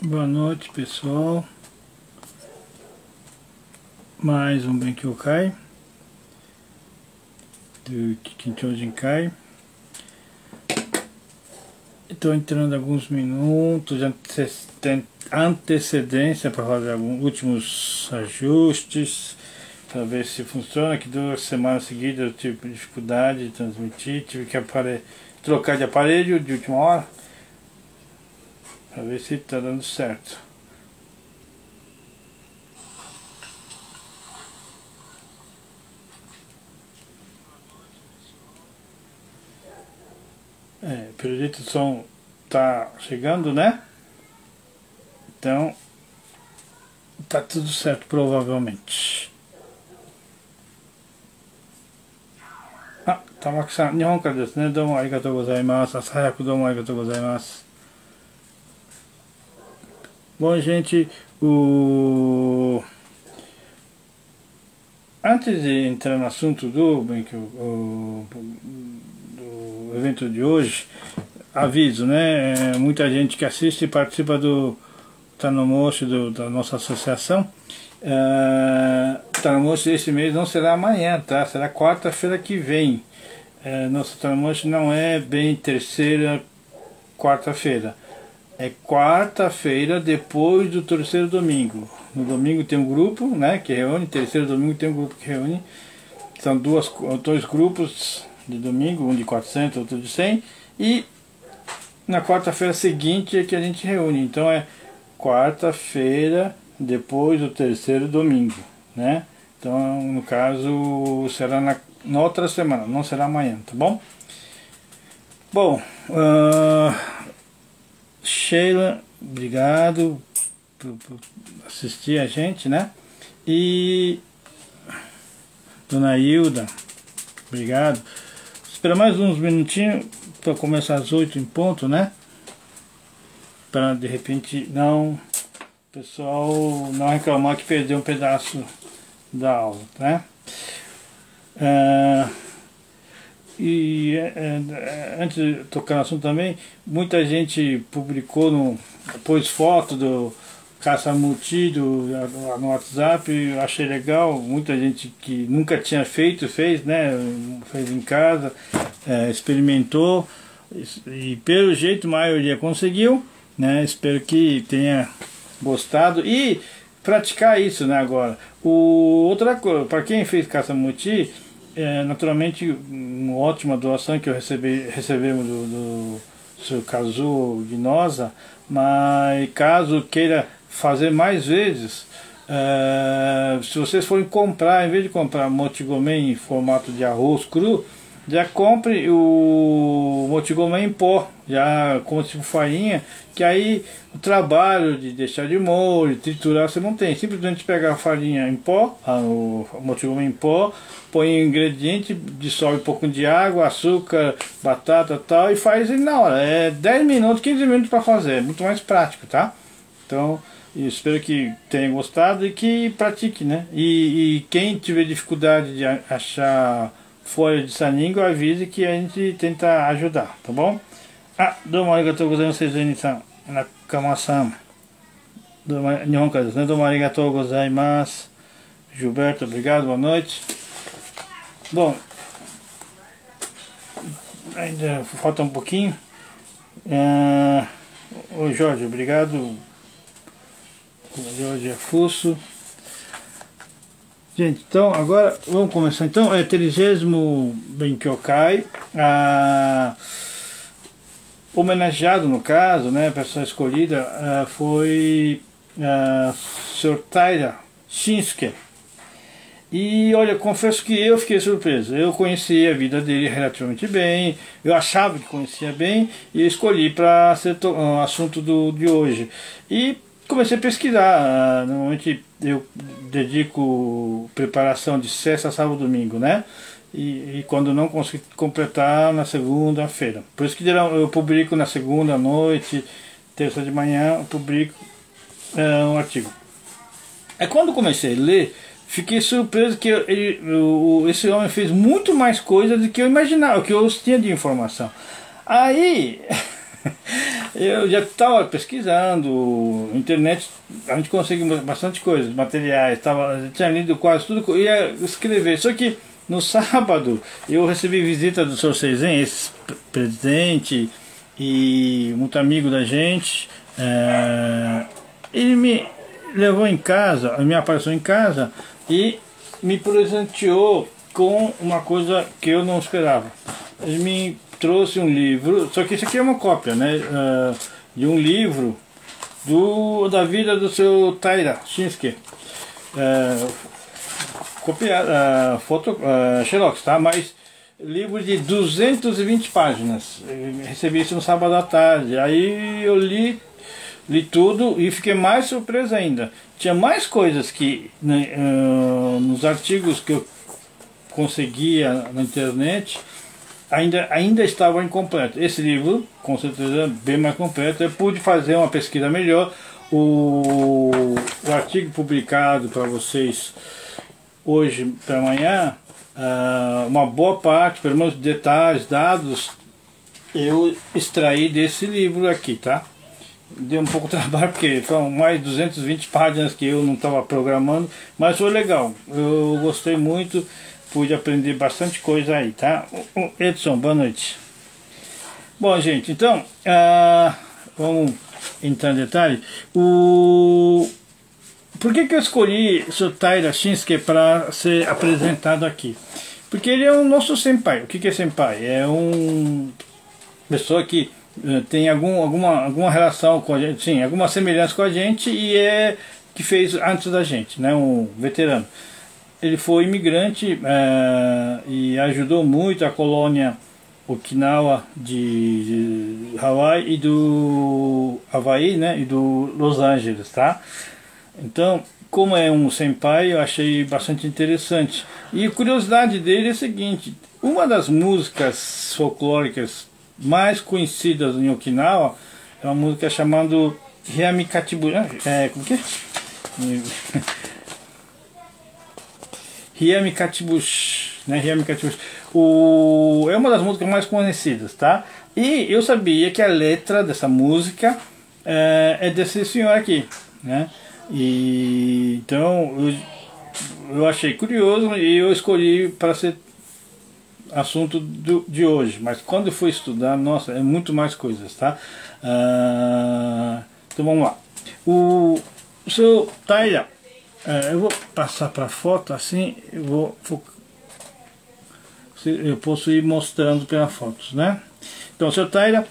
Boa noite, pessoal. Mais um Benkyokai do Kikinchou Jinkai. Estou entrando alguns minutos de antecedência para fazer alguns últimos ajustes, para ver se funciona. Que 2 semanas seguidas eu tive dificuldade de transmitir, tive que trocar de aparelho de última hora, para ver se está dando certo. Pelo jeito o som tá chegando, né? Então tá tudo certo, provavelmente. Tamaki-san, Nihonからですね。どうもありがとうございます。朝早くどうもありがとうございます。Bom, gente, antes de entrar no assunto do evento de hoje, aviso, né? Muita gente que assiste e participa do Tanomoshi, da nossa associação. Tanomoshi esse mês não será amanhã, tá? Será quarta-feira que vem. Nosso Tanomoshi não é bem terceira quarta-feira. É quarta-feira depois do terceiro domingo. No domingo tem um grupo, né, que reúne. Terceiro domingo tem um grupo que reúne. São dois grupos de domingo, um de 400, outro de 100. E na quarta-feira seguinte é que a gente reúne. Então é quarta-feira depois do terceiro domingo, né? Então no caso será na outra semana, não será amanhã, tá bom? Bom, Sheila, obrigado por assistir a gente, né? E Dona Hilda, obrigado. Espera mais uns minutinhos para começar às 8 em ponto, né? Para de repente o pessoal não reclamar que perdeu um pedaço da aula, né? Antes de tocar no assunto também, muita gente pôs foto do Kasamuchi no WhatsApp. Eu achei legal. Muita gente que nunca tinha fez, né? Fez em casa, experimentou e pelo jeito a maioria conseguiu, né? Espero que tenha gostado e praticar isso, né? Agora, outra coisa, para quem fez Kasamuchi, naturalmente uma ótima doação que recebemos do Sr. Kazuo Ginosa, mas caso queira fazer mais vezes, se vocês forem comprar, em vez de comprar mochigomen em formato de arroz cru, já compre o mochigomen em pó, já como tipo farinha, que aí o trabalho de deixar de molho, triturar, você não tem. Simplesmente pegar a farinha em pó, o mochigomen em pó, põe o ingrediente, dissolve um pouco de água, açúcar, batata e tal, e faz ele na hora. É 10 minutos, 15 minutos para fazer, é muito mais prático, tá? Então, eu espero que tenha gostado e que pratique, né? E quem tiver dificuldade de achar folha de saningo, avise que a gente tenta ajudar, tá bom? Domo arigatou gozaimasu, Zeni-san, Nakama-san. Nihonからですね。Domo arigatou gozaimasu. Gilberto, obrigado, boa noite. Bom, ainda falta um pouquinho. Oi, Jorge, obrigado. Jorge Afusso. Gente, então agora vamos começar. Então, 30º Benkyokai, homenageado no caso, né, a pessoa escolhida foi Sr. Taira Shinsuke. E olha, confesso que eu fiquei surpreso. Eu conheci a vida dele relativamente bem, eu achava que conhecia bem e escolhi para ser o assunto de hoje. E comecei a pesquisar. Normalmente eu dedico preparação de sexta, sábado, domingo, né? E quando não consigo completar, na segunda-feira. Por isso que eu publico na segunda à noite, terça de manhã, eu publico um artigo. Quando comecei a ler, fiquei surpreso que esse homem fez muito mais coisas do que eu imaginava, o que eu tinha de informação. Aí Eu já estava pesquisando, internet, a gente consegue bastante coisa, materiais, tinha lido quase tudo, ia escrever. Só que no sábado eu recebi visita do Sr. Seizen, esse presidente e muito amigo da gente. Ele me levou em casa, me apareceu em casa e me presenteou com uma coisa que eu não esperava. Ele me trouxe um livro, só que isso aqui é uma cópia, né, de um livro da vida do seu Taira Shinsuke, xerox, tá? Mas livro de 220 páginas. Eu recebi isso no sábado à tarde. Aí eu li tudo e fiquei mais surpreso ainda. Tinha mais coisas que nos artigos que eu conseguia na internet ainda estava incompleto. Esse livro, com certeza, é bem mais completo. Eu pude fazer uma pesquisa melhor. O artigo publicado para vocês hoje para amanhã, uma boa parte, pelo menos detalhes, dados, eu extraí desse livro aqui, tá? Deu um pouco de trabalho porque foram mais de 220 páginas que eu não estava programando, mas foi legal. Eu gostei muito. Pude aprender bastante coisa aí, tá? Edson, boa noite. Bom, gente, então, vamos entrar em detalhe. Por que eu escolhi o Sr. Taira Shinsuke para ser apresentado aqui? Porque ele é o nosso senpai. O que é senpai? É uma pessoa que tem alguma relação com a gente, sim, alguma semelhança com a gente e que fez antes da gente, né? Um veterano. Ele foi imigrante e ajudou muito a colônia Okinawa de Hawaii e do Havaí, né, e do Los Angeles, tá? Então, como é um senpai, eu achei bastante interessante. E a curiosidade dele é a seguinte: uma das músicas folclóricas mais conhecidas em Okinawa é uma música chamada Hiami Katibu, como que é? Hiami Katibushi, né? Hiami Katibushi. É uma das músicas mais conhecidas, tá? E eu sabia que a letra dessa música é desse senhor aqui, né? E então eu achei curioso e eu escolhi para ser assunto de hoje. Mas quando eu fui estudar, nossa, é muito mais coisas, tá? Então vamos lá. O seu Taira, eu vou passar para a foto assim, eu posso ir mostrando pelas fotos, né? Então, o Sr. Taira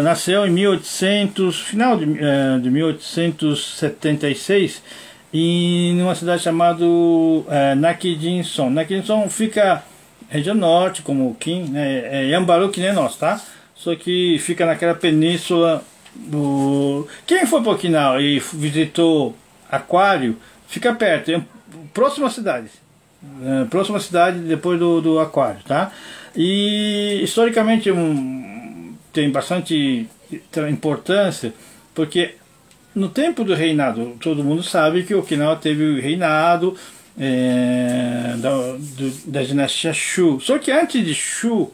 nasceu em 1800, final de 1876, em uma cidade chamada Nakijinson. Nakijinson fica região norte, como Kim, né? Yambaru, que nem nós, tá? Só que fica naquela península. Quem foi para Okinawa e visitou Aquário, fica perto, é próxima cidade depois do Aquário, tá? E historicamente tem bastante importância, porque no tempo do reinado, todo mundo sabe que Okinawa teve o reinado da dinastia Shu. Só que antes de Shu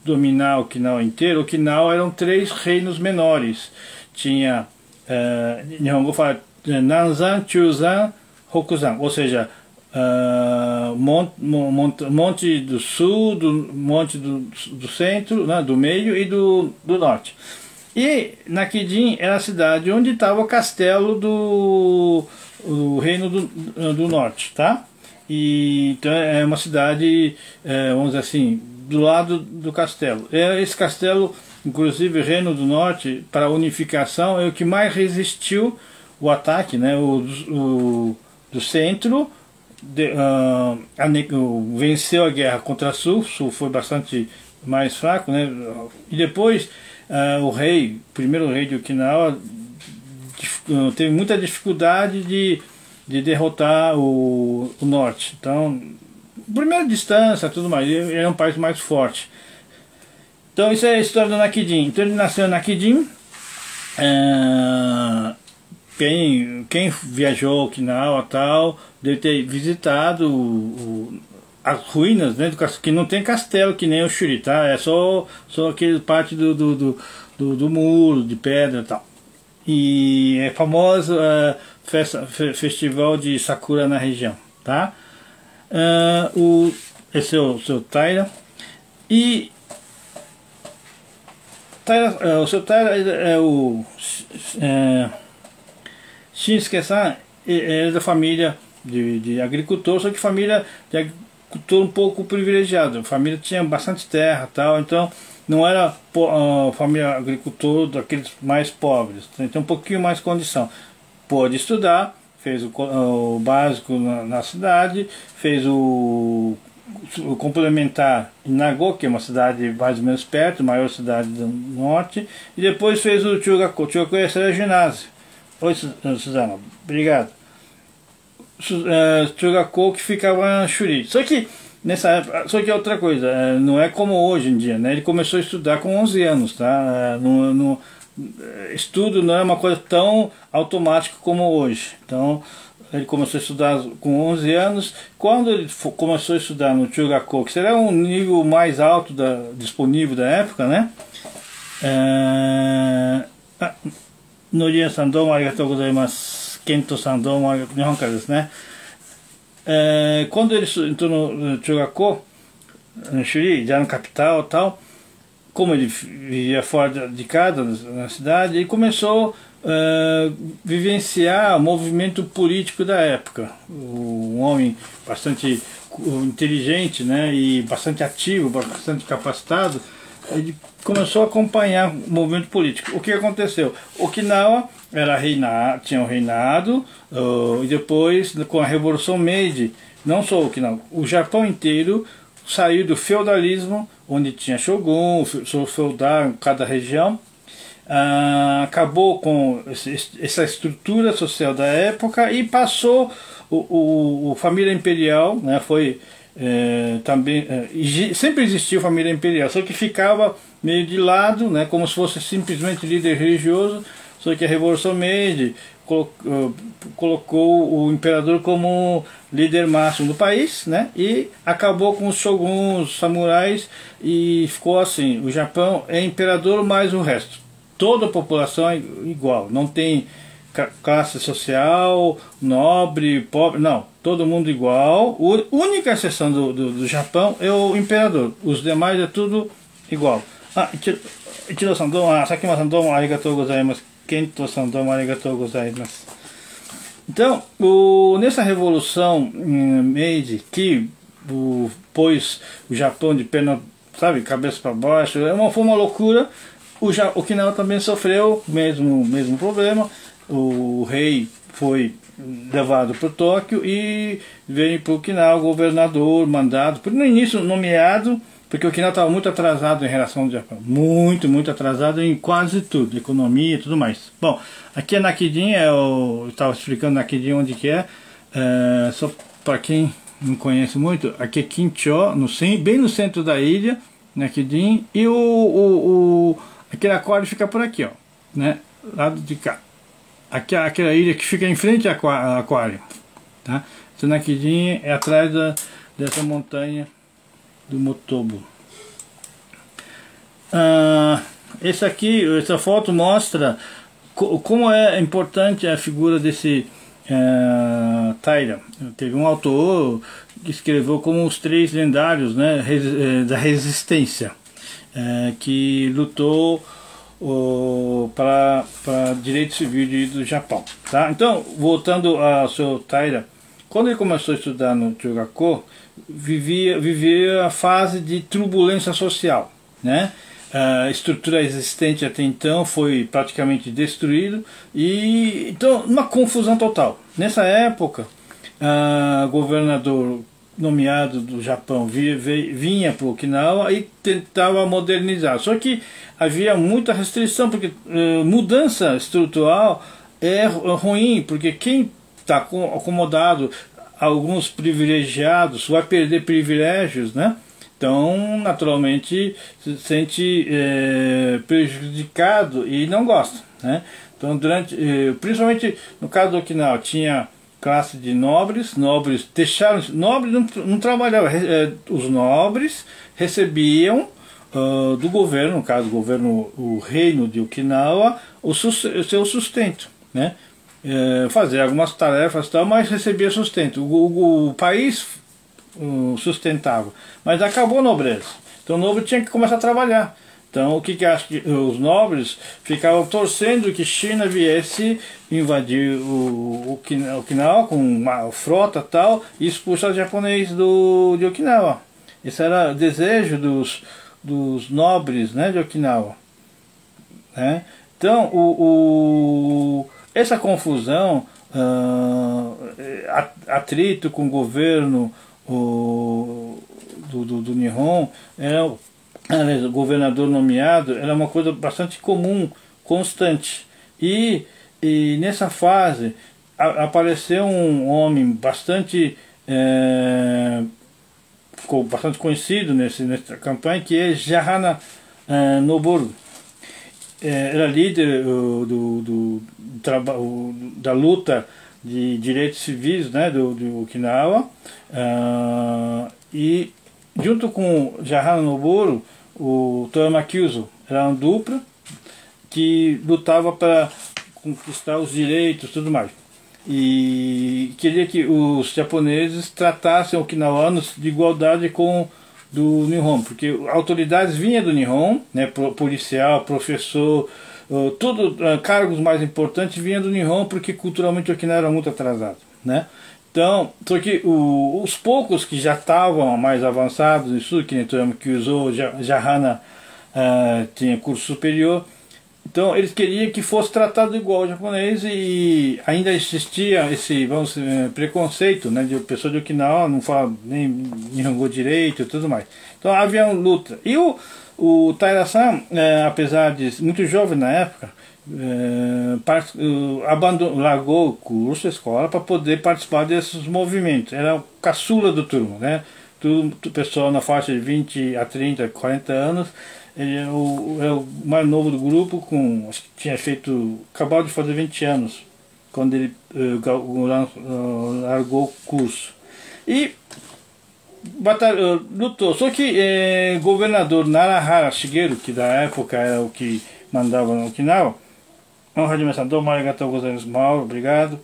dominar Okinawa inteiro, Okinawa eram 3 reinos menores. Tinha Nihongo fala Nanzan, Chuzan, Rokuzan, ou seja, monte do sul, monte do centro, né, do meio e do norte. E Nakijin era a cidade onde estava o castelo do reino do norte, tá? E então é uma cidade, vamos dizer assim, do lado do castelo. Esse castelo, inclusive o Reino do Norte, para a unificação, é o que mais resistiu o ataque, né? Do centro, venceu a guerra contra o Sul foi bastante mais fraco, né? E depois o primeiro rei de Okinawa, teve muita dificuldade de derrotar o norte. Então, primeira distância, tudo mais, ele é um país mais forte. Então isso é a história do Nakijin. Então ele nasceu em Nakijin. Quem viajou Okinawa tal, deve ter visitado as ruínas, né, que não tem castelo que nem o Shuri, tá? É só aquele parte do muro de pedra e tal. E é famoso festival de Sakura na região, tá? Esse é o seu Taira. E o seu Taira é o Shinsuke-san, é da família de agricultor, só que família de agricultor um pouco privilegiado. A família tinha bastante terra e tal, então não era família agricultor daqueles mais pobres, então um pouquinho mais condição. Pôde estudar, fez o básico na cidade, fez o complementar em Nago, que é uma cidade mais ou menos perto, maior cidade do norte, e depois fez o Chugako. Chugako é o ginásio. Oi, Suzana, obrigado. Chugako, que ficava em Shuri. Só que nessa época, só que é outra coisa, não é como hoje em dia, né? Ele começou a estudar com 11 anos, tá? Estudo não é uma coisa tão automática como hoje. Então, ele começou a estudar com 11 anos. Quando ele começou a estudar no Chugako, que será um nível mais alto disponível da época, né? Noria-san, domo arigatou gozaimasu. Kento-san, domo arigatou. Nihon kara desu, né? Quando ele entrou no Chugako, no Shuri, já no capital e tal, como ele vivia fora de casa, na cidade, ele começou a vivenciar o movimento político da época. Um homem bastante inteligente, né, e bastante ativo, bastante capacitado, ele começou a acompanhar o movimento político. O que aconteceu? Okinawa tinha um reinado, e depois, com a Revolução Meiji, não só Okinawa, o Japão inteiro saiu do feudalismo, onde tinha shogun, feudal em cada região, acabou com essa estrutura social da época e passou a família imperial, né, foi também sempre existiu família imperial, só que ficava meio de lado, né, como se fosse simplesmente líder religioso. Só que a Revolução Meiji colocou o imperador como líder máximo do país, né, e acabou com os shoguns, samurais, e ficou assim: o Japão é imperador mais o resto, toda a população é igual, não tem classe social, nobre, pobre, não, todo mundo igual. A única exceção do Japão é o imperador, os demais é tudo igual. Ichiro-san domo, Sakima-san domo arigatou gozaimasu, Kento-san domo arigatou gozaimasu. Então, nessa revolução Meiji, que pôs o Japão de perna, sabe, cabeça para baixo, foi uma loucura. Okinawa também sofreu o mesmo problema. O rei foi levado para Tóquio e veio para Okinawa, governador, mandado, no início nomeado, porque Okinawa estava muito atrasado em relação ao Japão, muito atrasado em quase tudo, economia e tudo mais. Bom, aqui é Nakidin, eu estava explicando Nakidin onde que só para quem não conhece muito, aqui é Kincho, bem no centro da ilha, Nakidin, e aquele aquário fica por aqui, ó, né, lado de cá. Aqui, aquela ilha que fica em frente ao aquário, tá? Essa Nakidin é atrás dessa montanha do Motobu. Essa foto mostra como é importante a figura desse Taira. Teve um autor que escreveu como os 3 lendários, né, da resistência, que lutou para direito civil do Japão, tá? Então, voltando ao seu Taira, quando ele começou a estudar no Chugako, vivia a fase de turbulência social, né? A estrutura existente até então foi praticamente destruída, e então uma confusão total. Nessa época, o governador nomeado do Japão vinha para Okinawa e tentava modernizar, só que havia muita restrição, porque mudança estrutural é ruim, porque quem está acomodado, alguns privilegiados, vai perder privilégios, né? Então, naturalmente, se sente prejudicado e não gosta, né? Então, principalmente no caso do Okinawa, tinha classe de nobres, deixaram, nobres não trabalhavam, os nobres recebiam do governo, no caso o reino de Okinawa, o seu sustento, né? Fazer algumas tarefas tal, mas recebia sustento. O país sustentava, mas acabou a nobreza, então o nobre tinha que começar a trabalhar. Então, o que acho que os nobres ficavam torcendo que China viesse invadir o Okinawa com uma frota e tal e expulsar os japoneses de Okinawa. Esse era o desejo dos nobres, né, de Okinawa. Né? Então, essa confusão, atrito com o governo do Nihon, o governador nomeado, era uma coisa bastante comum, constante. E nessa fase apareceu um homem ficou bastante conhecido nessa campanha, que é Jahana Noboru. Era líder da luta de direitos civis, né, do Okinawa, e junto com Jahana Noboru, o Toyama Kyuzo era uma dupla que lutava para conquistar os direitos e tudo mais. E queria que os japoneses tratassem okinawanos de igualdade com do Nihon, porque autoridades vinham do Nihon, né, policial, professor, tudo, cargos mais importantes vinham do Nihon, porque culturalmente Okinawa era muito atrasado, né? Então, só que os poucos que já estavam mais avançados, isso que nem Toyama Kyuzo, Jahana tinha curso superior, então eles queriam que fosse tratado igual ao japonês, e ainda existia esse, preconceito, né, de pessoa de Okinawa não fala nem Nihongo direito e tudo mais. Então havia uma luta. E o Taira-san, apesar de muito jovem na época, largou o curso, a escola, para poder participar desses movimentos. Era o caçula do turma, né? Tudo pessoal na faixa de 20 a 30, 40 anos. Ele era o mais novo do grupo, acho que tinha acabado de fazer 20 anos quando ele largou o curso. E lutou. Só que governador Narahara Shigeru, que da época era o que mandava no Okinawa, obrigado,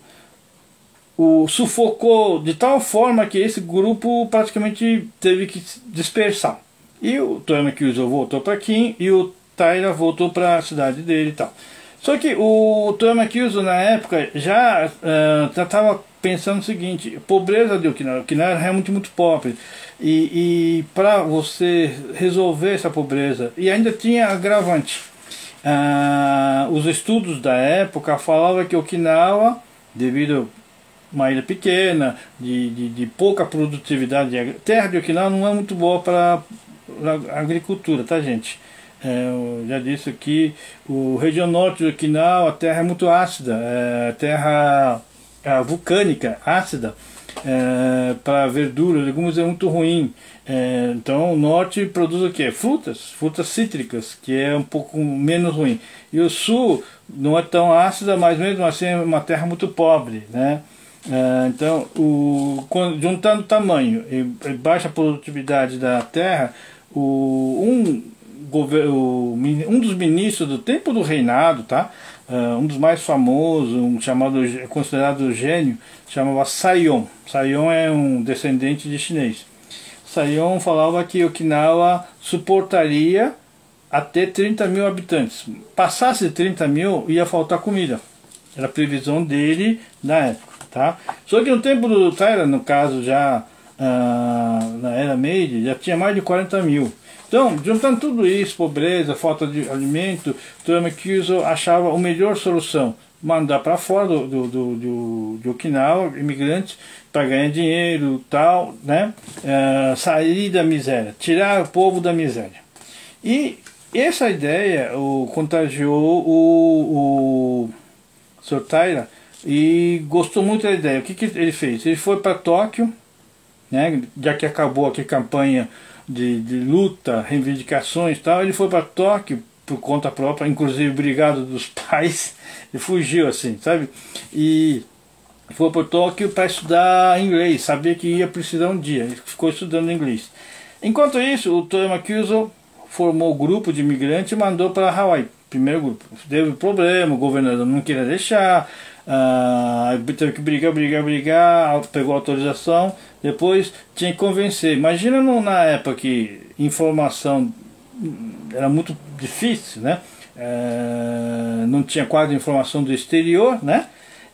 sufocou de tal forma que esse grupo praticamente teve que se dispersar. E o Toyama Kyuzo voltou para Kin e o Taira voltou para a cidade dele e tal. Só que o Toyama Kyuzo na época já estava pensando o seguinte: pobreza de Okinawa era realmente muito pobre, e para você resolver essa pobreza, e ainda tinha agravante, os estudos da época falavam que Okinawa, devido a uma ilha pequena, de pouca produtividade, a terra de Okinawa não é muito boa para agricultura, tá, gente? Eu já disse aqui, a região norte de Okinawa, a terra é muito ácida, terra vulcânica, ácida, para verdura, legumes é muito ruim. Então o norte produz o que? Frutas cítricas, que é um pouco menos ruim. E o sul não é tão ácida, mas mesmo assim é uma terra muito pobre, né? Então, juntando o tamanho e baixa produtividade da terra, um dos ministros do tempo do reinado, tá? Um dos mais famosos, considerado gênio, chamava Saiyon. Saiyon é um descendente de chinês. Saiyon falava que Okinawa suportaria até 30 mil habitantes. Passasse de 30 mil, ia faltar comida. Era a previsão dele na época. Tá? Só que no tempo do Taira, no caso já na era Meiji, já tinha mais de 40 mil. Então, juntando tudo isso, pobreza, falta de alimento, Toyama Kyuzo achava a melhor solução: mandar para fora de Okinawa imigrantes para ganhar dinheiro, tal, né? Sair da miséria, tirar o povo da miséria. E essa ideia contagiou o Sr. Taira, e gostou muito da ideia. O que ele fez? Ele foi para Tóquio, né, já que acabou aqui a campanha de luta, reivindicações e tal. Ele foi para Tóquio por conta própria, inclusive obrigado dos pais. Ele fugiu assim, sabe? E foi para Tóquio para estudar inglês, sabia que ia precisar um dia, ele ficou estudando inglês. Enquanto isso, o Toyama Kyuzo formou o grupo de imigrantes e mandou para Hawaii, primeiro grupo. Teve problema, o governador não queria deixar, teve que brigar, pegou autorização, depois tinha que convencer. Imagina na época que informação era muito difícil, né? Não tinha quase informação do exterior, né?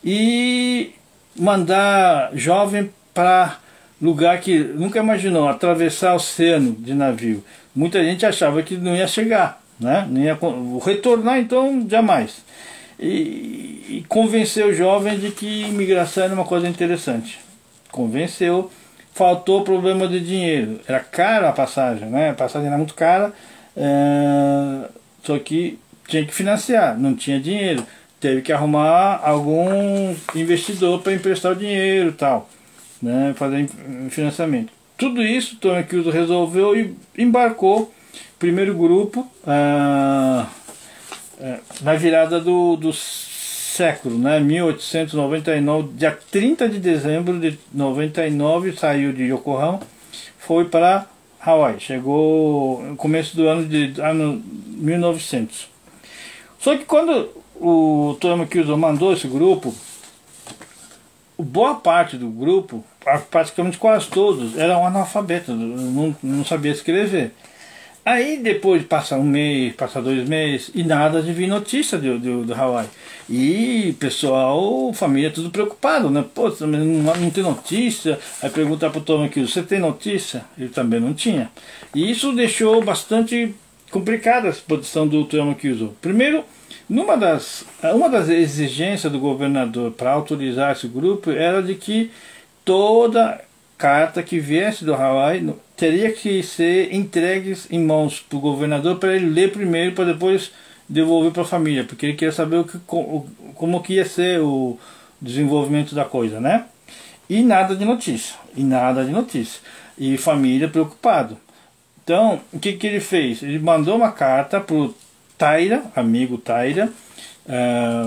E mandar jovem para lugar que nunca imaginou, atravessar o oceano de navio. Muita gente achava que não ia chegar, né? Não ia retornar, então jamais. E convenceu o jovem de que imigração era uma coisa interessante. Convenceu. Faltou problema de dinheiro. Era cara a passagem, né? A passagem era muito cara, só que tinha que financiar, não tinha dinheiro. Teve que arrumar algum investidor para emprestar o dinheiro e tal, né? Fazer financiamento. Tudo isso Toyama Kyuzo resolveu e embarcou primeiro grupo na virada do século, né? 1899, dia 30 de dezembro de 99, saiu de Yokohama, foi para Hawaii, chegou no começo do ano 1900. Só que quando o Toyama Kyuzo mandou esse grupo, boa parte do grupo, praticamente quase todos, eram analfabetos, não sabia escrever. Aí depois passa um mês, passa 2 meses e nada de vir notícia do Hawaii. E pessoal, família, tudo preocupado, né? Pô, não tem notícia. Aí perguntar pro Toyama Kyuzo, você tem notícia? Ele também não tinha. E isso deixou bastante complicada a posição do Toyama Kyuzo. Primeiro, uma das exigências do governador para autorizar esse grupo era de que toda carta que viesse do Hawaii teria que ser entregues em mãos para o governador para ele ler primeiro, para depois devolver para a família, porque ele queria saber como que ia ser o desenvolvimento da coisa, né? E nada de notícia, e família preocupado. Então, o que ele fez? Ele mandou uma carta para o Taira, amigo Taira,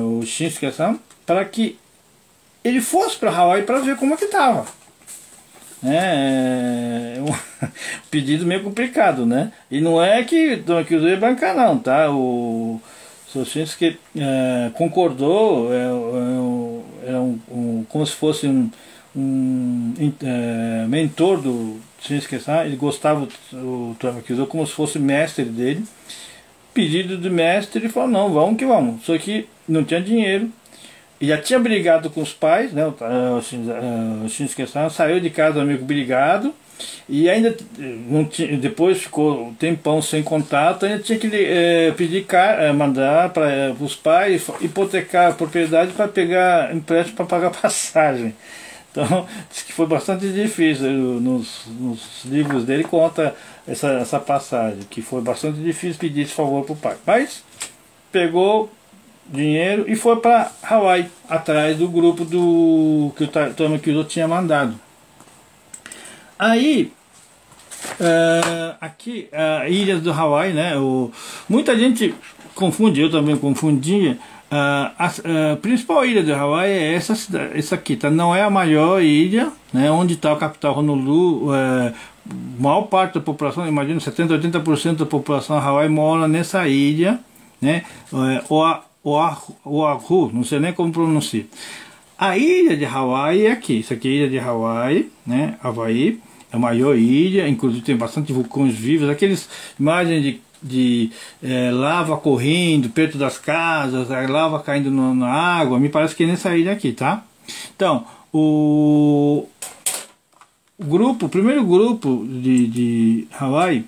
o Shinsuke-san, para que ele fosse para Hawaii para ver como é que estava. É um pedido meio complicado, né? E não é que o Toyama Kyuzo ia bancar, não, tá? O Shinsuke concordou, era como se fosse um mentor do Shinsuke-san. Ele gostava do Toyama Kyuzo como se fosse mestre dele. Pedido do mestre, ele falou, não, vamos que vamos. Só que não tinha dinheiro. E já tinha brigado com os pais, né? O Shinsuke-san saiu de casa meio brigado. E ainda não tinha, depois ficou um tempão sem contato. Ainda tinha que mandar para os pais hipotecar a propriedade para pegar empréstimo para pagar passagem. Então, diz que foi bastante difícil. Nos livros dele conta essa passagem, que foi bastante difícil pedir esse favor para o pai. Mas pegou dinheiro e foi para Hawaii, atrás do grupo que o Toyama Kyuzo tinha mandado. Aí, aqui, ilhas do Hawaii, né? Muita gente confunde, eu também confundia. A principal ilha do Hawaii é essa aqui, tá? Não é a maior ilha, né? Onde está a capital Honolulu. Maior parte da população, imagino 70-80% da população da Hawaii mora nessa ilha, né? Oahu, não sei nem como pronunciar. A ilha de Hawaii é aqui, isso aqui é a ilha de Hawaii, né? Havaí, é a maior ilha, inclusive tem bastante vulcões vivos, aqueles imagens de lava correndo perto das casas, a lava caindo na água, me parece que é nessa ilha aqui, tá? Então, o primeiro grupo de Hawaii,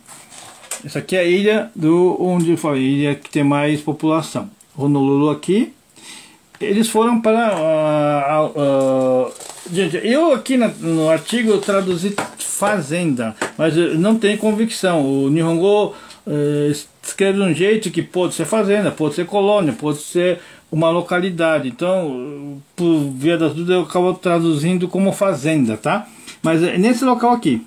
essa aqui é a ilha onde eu falei, ilha que tem mais população. Honolulu aqui, eles foram para gente, eu aqui no artigo eu traduzi fazenda, mas eu não tenho convicção. O Nihongo escreve de um jeito que pode ser fazenda, pode ser colônia, pode ser uma localidade. Então, por via das dúvidas, eu acabo traduzindo como fazenda, tá? Mas nesse local aqui,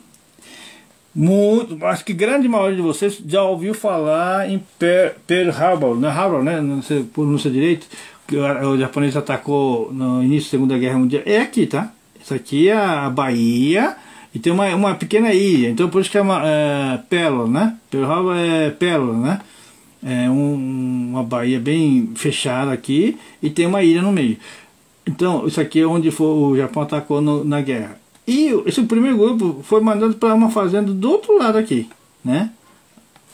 acho que grande maioria de vocês já ouviu falar em Pearl Harbor, né? Harbor, né? Não sei pronuncia direito, que o japonês atacou no início da Segunda Guerra Mundial, é aqui, tá? Isso aqui é a Bahia e tem uma pequena ilha, então por isso que é uma pérola, né? Pearl Harbor é pérola, né? É uma baía bem fechada aqui e tem uma ilha no meio. Então isso aqui é onde o Japão atacou na guerra. E esse primeiro grupo foi mandado para uma fazenda do outro lado aqui, né?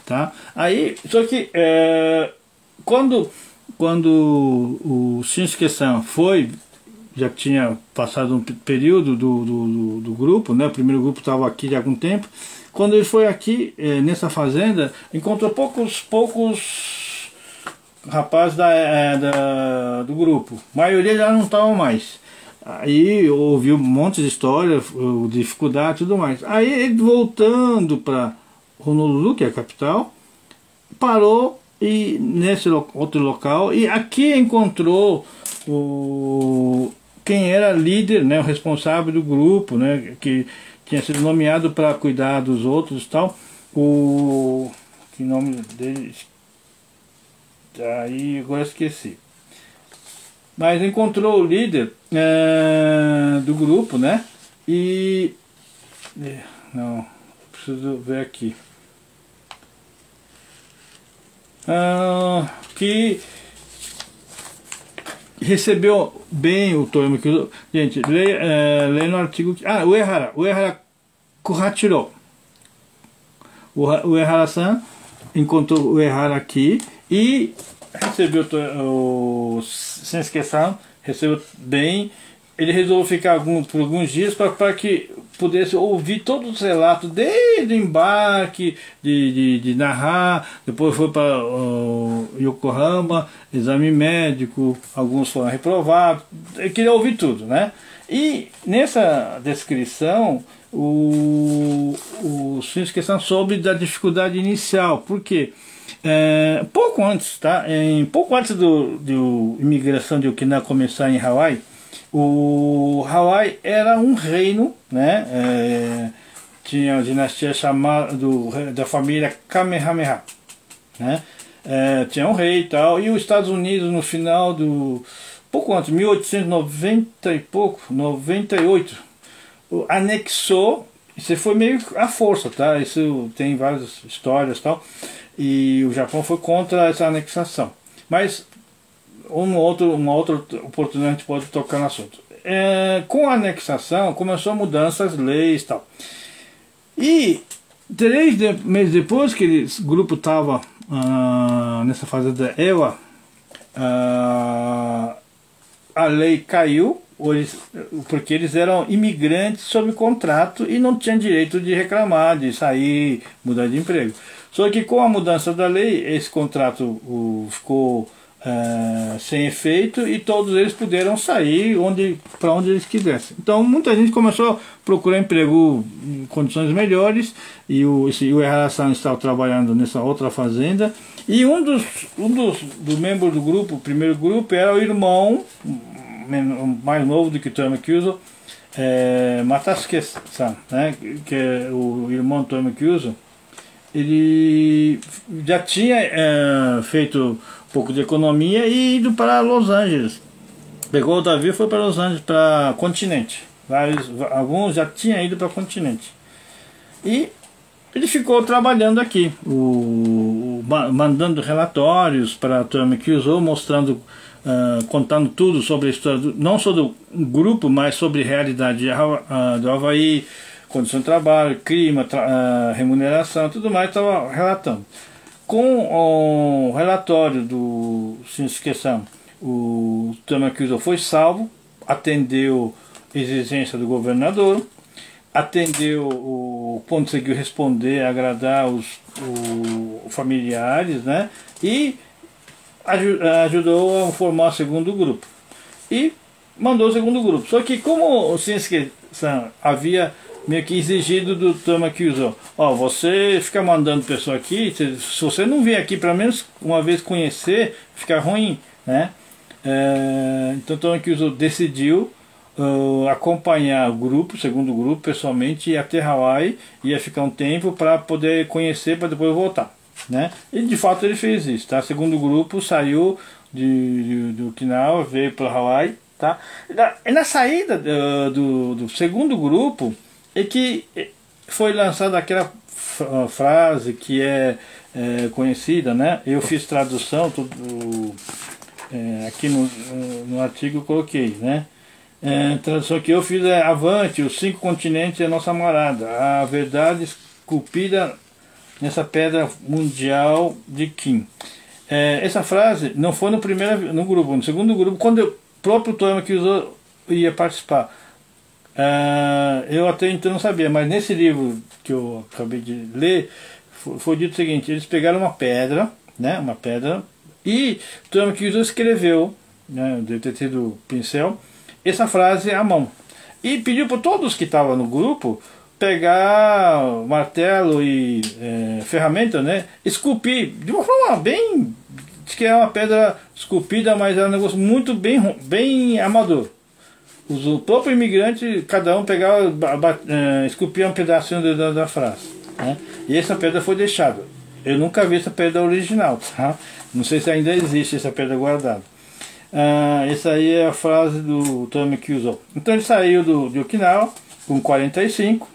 Tá? Aí, só que quando o Shinsuke-san foi, já tinha passado um período do grupo, né? O primeiro grupo estava aqui já há algum tempo. Quando ele foi aqui nessa fazenda, encontrou poucos rapazes do grupo. A maioria já não estavam mais. Aí ouviu um monte de história, dificuldade e tudo mais. Aí ele voltando para Honolulu, que é a capital, parou e nesse outro local e aqui encontrou quem era líder, né, o responsável do grupo, né, que tinha sido nomeado para cuidar dos outros e tal. Que nome dele? Aí agora esqueci. Mas encontrou o líder do grupo, né? E não, preciso ver aqui. Que recebeu bem o Toyama Kyuzo. Gente, leia no artigo. O Uehara Kuhachiro. O Uehara-san encontrou o Uehara aqui e recebeu o Shinsuke-san, recebeu bem. Ele resolveu ficar por alguns dias para que pudesse ouvir todos os relatos desde o embarque, de narrar. Depois foi para Yokohama, exame médico, alguns foram reprovados. Ele queria ouvir tudo, né? E nessa descrição o Shinsuke-san soube da dificuldade inicial. Por quê? Pouco antes, tá? Pouco antes do imigração de Okinawa começar em Hawaii, o Hawaii era um reino, né? Tinha a dinastia chamada da família Kamehameha, né? Tinha um rei e tal, e os Estados Unidos no final pouco antes, 1890 e pouco, 98, anexou. Isso foi meio à força, tá? Isso tem várias histórias e tal. E o Japão foi contra essa anexação. Mas uma outra oportunidade a gente pode tocar no assunto. Com a anexação começou a mudanças, leis e tal. E 3 meses depois que o grupo estava nessa fase da EWA, a lei caiu, porque eles eram imigrantes sob contrato e não tinham direito de reclamar, de sair, mudar de emprego. Só que com a mudança da lei, esse contrato ficou sem efeito e todos eles puderam sair para onde eles quisessem. Então muita gente começou a procurar emprego em condições melhores e o Uehara-san estava trabalhando nessa outra fazenda. E um dos membros do grupo, o primeiro grupo, era o irmão mais novo do que Toyama Kyuzo, Matasuke-san, né, que é o irmão do Toyama Kyuzo. Ele já tinha feito um pouco de economia e ido para Los Angeles. Pegou o navio e foi para Los Angeles, para continente. Alguns já tinham ido para o continente. E ele ficou trabalhando aqui, mandando relatórios para Toyama Kyuzo, mostrando, contando tudo sobre a história, não só do grupo, mas sobre a realidade do Havaí, condição de trabalho, clima, remuneração, tudo mais, estava relatando. Com o relatório do Shinsuke-san, o Toyama Kyuzo foi salvo, atendeu a exigência do governador, conseguiu responder, agradar os familiares, né? E ajudou a formar o segundo grupo. E mandou o segundo grupo. Só que como o Shinsuke-san havia meio que exigido do Toyama Kyuzo, você fica mandando pessoa aqui, se você não vier aqui pelo menos uma vez conhecer, fica ruim, né? Então o Toyama Kyuzo decidiu acompanhar o segundo grupo, pessoalmente, ir até Hawaii, ia ficar um tempo para poder conhecer, para depois voltar, né? E de fato ele fez isso, tá? O segundo grupo saiu de Okinawa, veio para Hawaii, tá? E na saída do segundo grupo é que foi lançada aquela frase que é conhecida, né? Eu fiz tradução, tudo, aqui no artigo eu coloquei, né? Tradução que eu fiz é: avante, os 5 continentes é nossa morada, a verdade esculpida nessa pedra mundial de Kim. Essa frase não foi no grupo, no segundo grupo, quando o próprio Toyama Kyuzo ia participar. Eu até então não sabia, mas nesse livro que eu acabei de ler, foi dito o seguinte: eles pegaram uma pedra, né, e o Toyama Kyuzo escreveu, né, deve ter tido pincel, essa frase à mão, e pediu para todos que estavam no grupo pegar martelo e ferramenta, né, esculpir de uma forma bem, diz que é uma pedra esculpida, mas é um negócio muito bem amador. O próprio imigrante, cada um pegava, esculpia um pedacinho da frase, né? E essa pedra foi deixada. Eu nunca vi essa pedra original, tá? Não sei se ainda existe essa pedra guardada. Essa aí é a frase do Toyama Kyuzo. Então ele saiu de Okinawa com 45,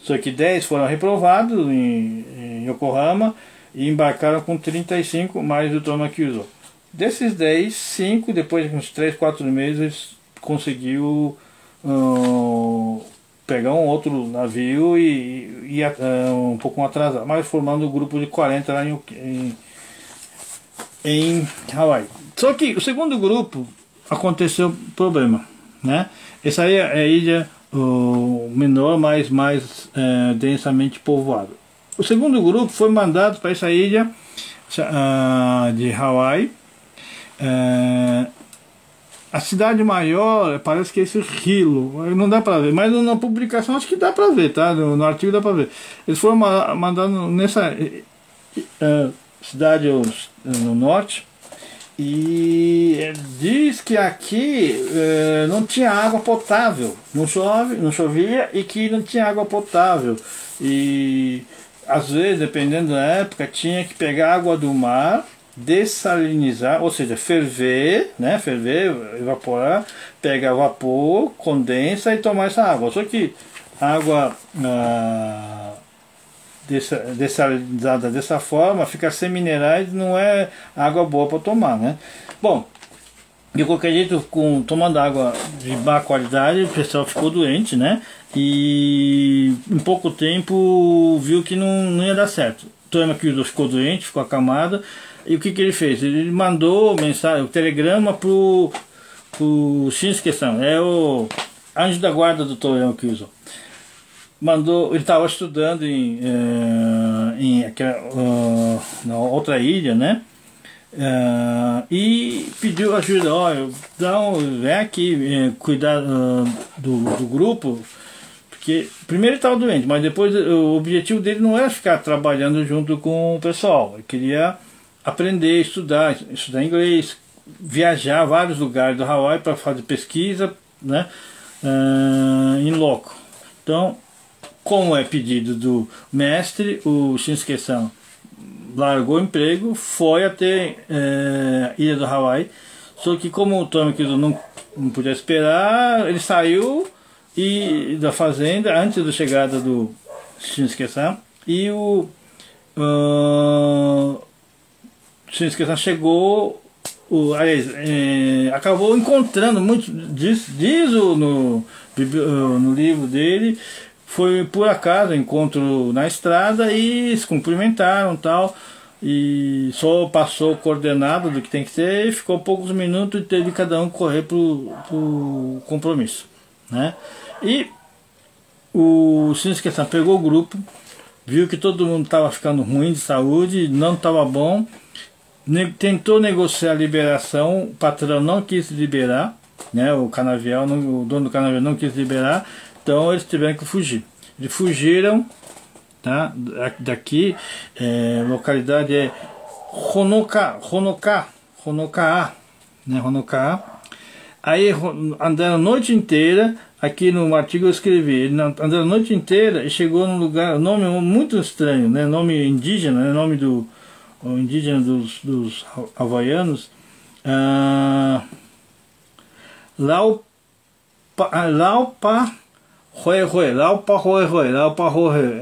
só que 10 foram reprovados em Yokohama e embarcaram com 35 mais o Toyama Kyuzo. Desses 10, 5, depois de uns 3, 4 meses, conseguiu pegar um outro navio e um pouco atrasado, mas formando um grupo de 40 lá em Hawaii. Só que o segundo grupo aconteceu um problema, né? Essa aí é a ilha menor, mais densamente povoada. O segundo grupo foi mandado para essa ilha de Hawaii. A cidade maior parece que é esse Hilo, não dá para ver, mas na publicação acho que dá para ver, tá? No artigo dá para ver. Eles foram mandados nessa cidade no norte, e diz que aqui não tinha água potável, não chovia, e que não tinha água potável, e às vezes, dependendo da época, tinha que pegar água do mar, dessalinizar, ou seja, ferver, né? Ferver, evaporar, pegar vapor, condensa e tomar essa água. Só que a água dessalinizada dessa forma fica sem minerais, não é água boa para tomar, né? Bom, de qualquer jeito, tomando água de má qualidade, o pessoal ficou doente, né? E em pouco tempo viu que não ia dar certo. Toyama Kyuzo ficou doente, ficou acamado. E o que ele fez? Ele mandou mensagem, o telegrama pro Shinsuke-san, é o anjo da guarda do Toyama Kyuzo. Ele estava estudando na outra ilha, né? E pediu ajuda: vem aqui cuidar do grupo, porque primeiro ele estava doente, mas depois o objetivo dele não era ficar trabalhando junto com o pessoal, ele queria aprender, estudar inglês, viajar a vários lugares do Hawaii para fazer pesquisa, né, em loco. Então, como é pedido do mestre, o Shinsuke-san largou o emprego, foi até a ilha do Hawaii. Só que como o Toyama Kyuzo não podia esperar, ele saiu da fazenda antes da chegada do Shinsuke-san, e o Shinsuke-san chegou, acabou encontrando muito, diz no livro dele, foi por acaso, encontro na estrada, e se cumprimentaram tal, e só passou coordenado do que tem que ser, e ficou poucos minutos e teve cada um correr pro compromisso, né? E o Shinsuke-san pegou o grupo, viu que todo mundo estava ficando ruim de saúde, não estava bom, tentou negociar a liberação, o patrão não quis liberar, né? O dono do canavial não quis liberar, então eles tiveram que fugir. Eles fugiram, tá? Daqui, localidade é Honokaa, né? Honokaa. Aí andaram a noite inteira. Aqui no artigo eu escrevi, andaram a noite inteira e chegou num lugar, nome muito estranho, né? Nome indígena, né? Nome indígena dos havaianos, Lao Pa Hoi,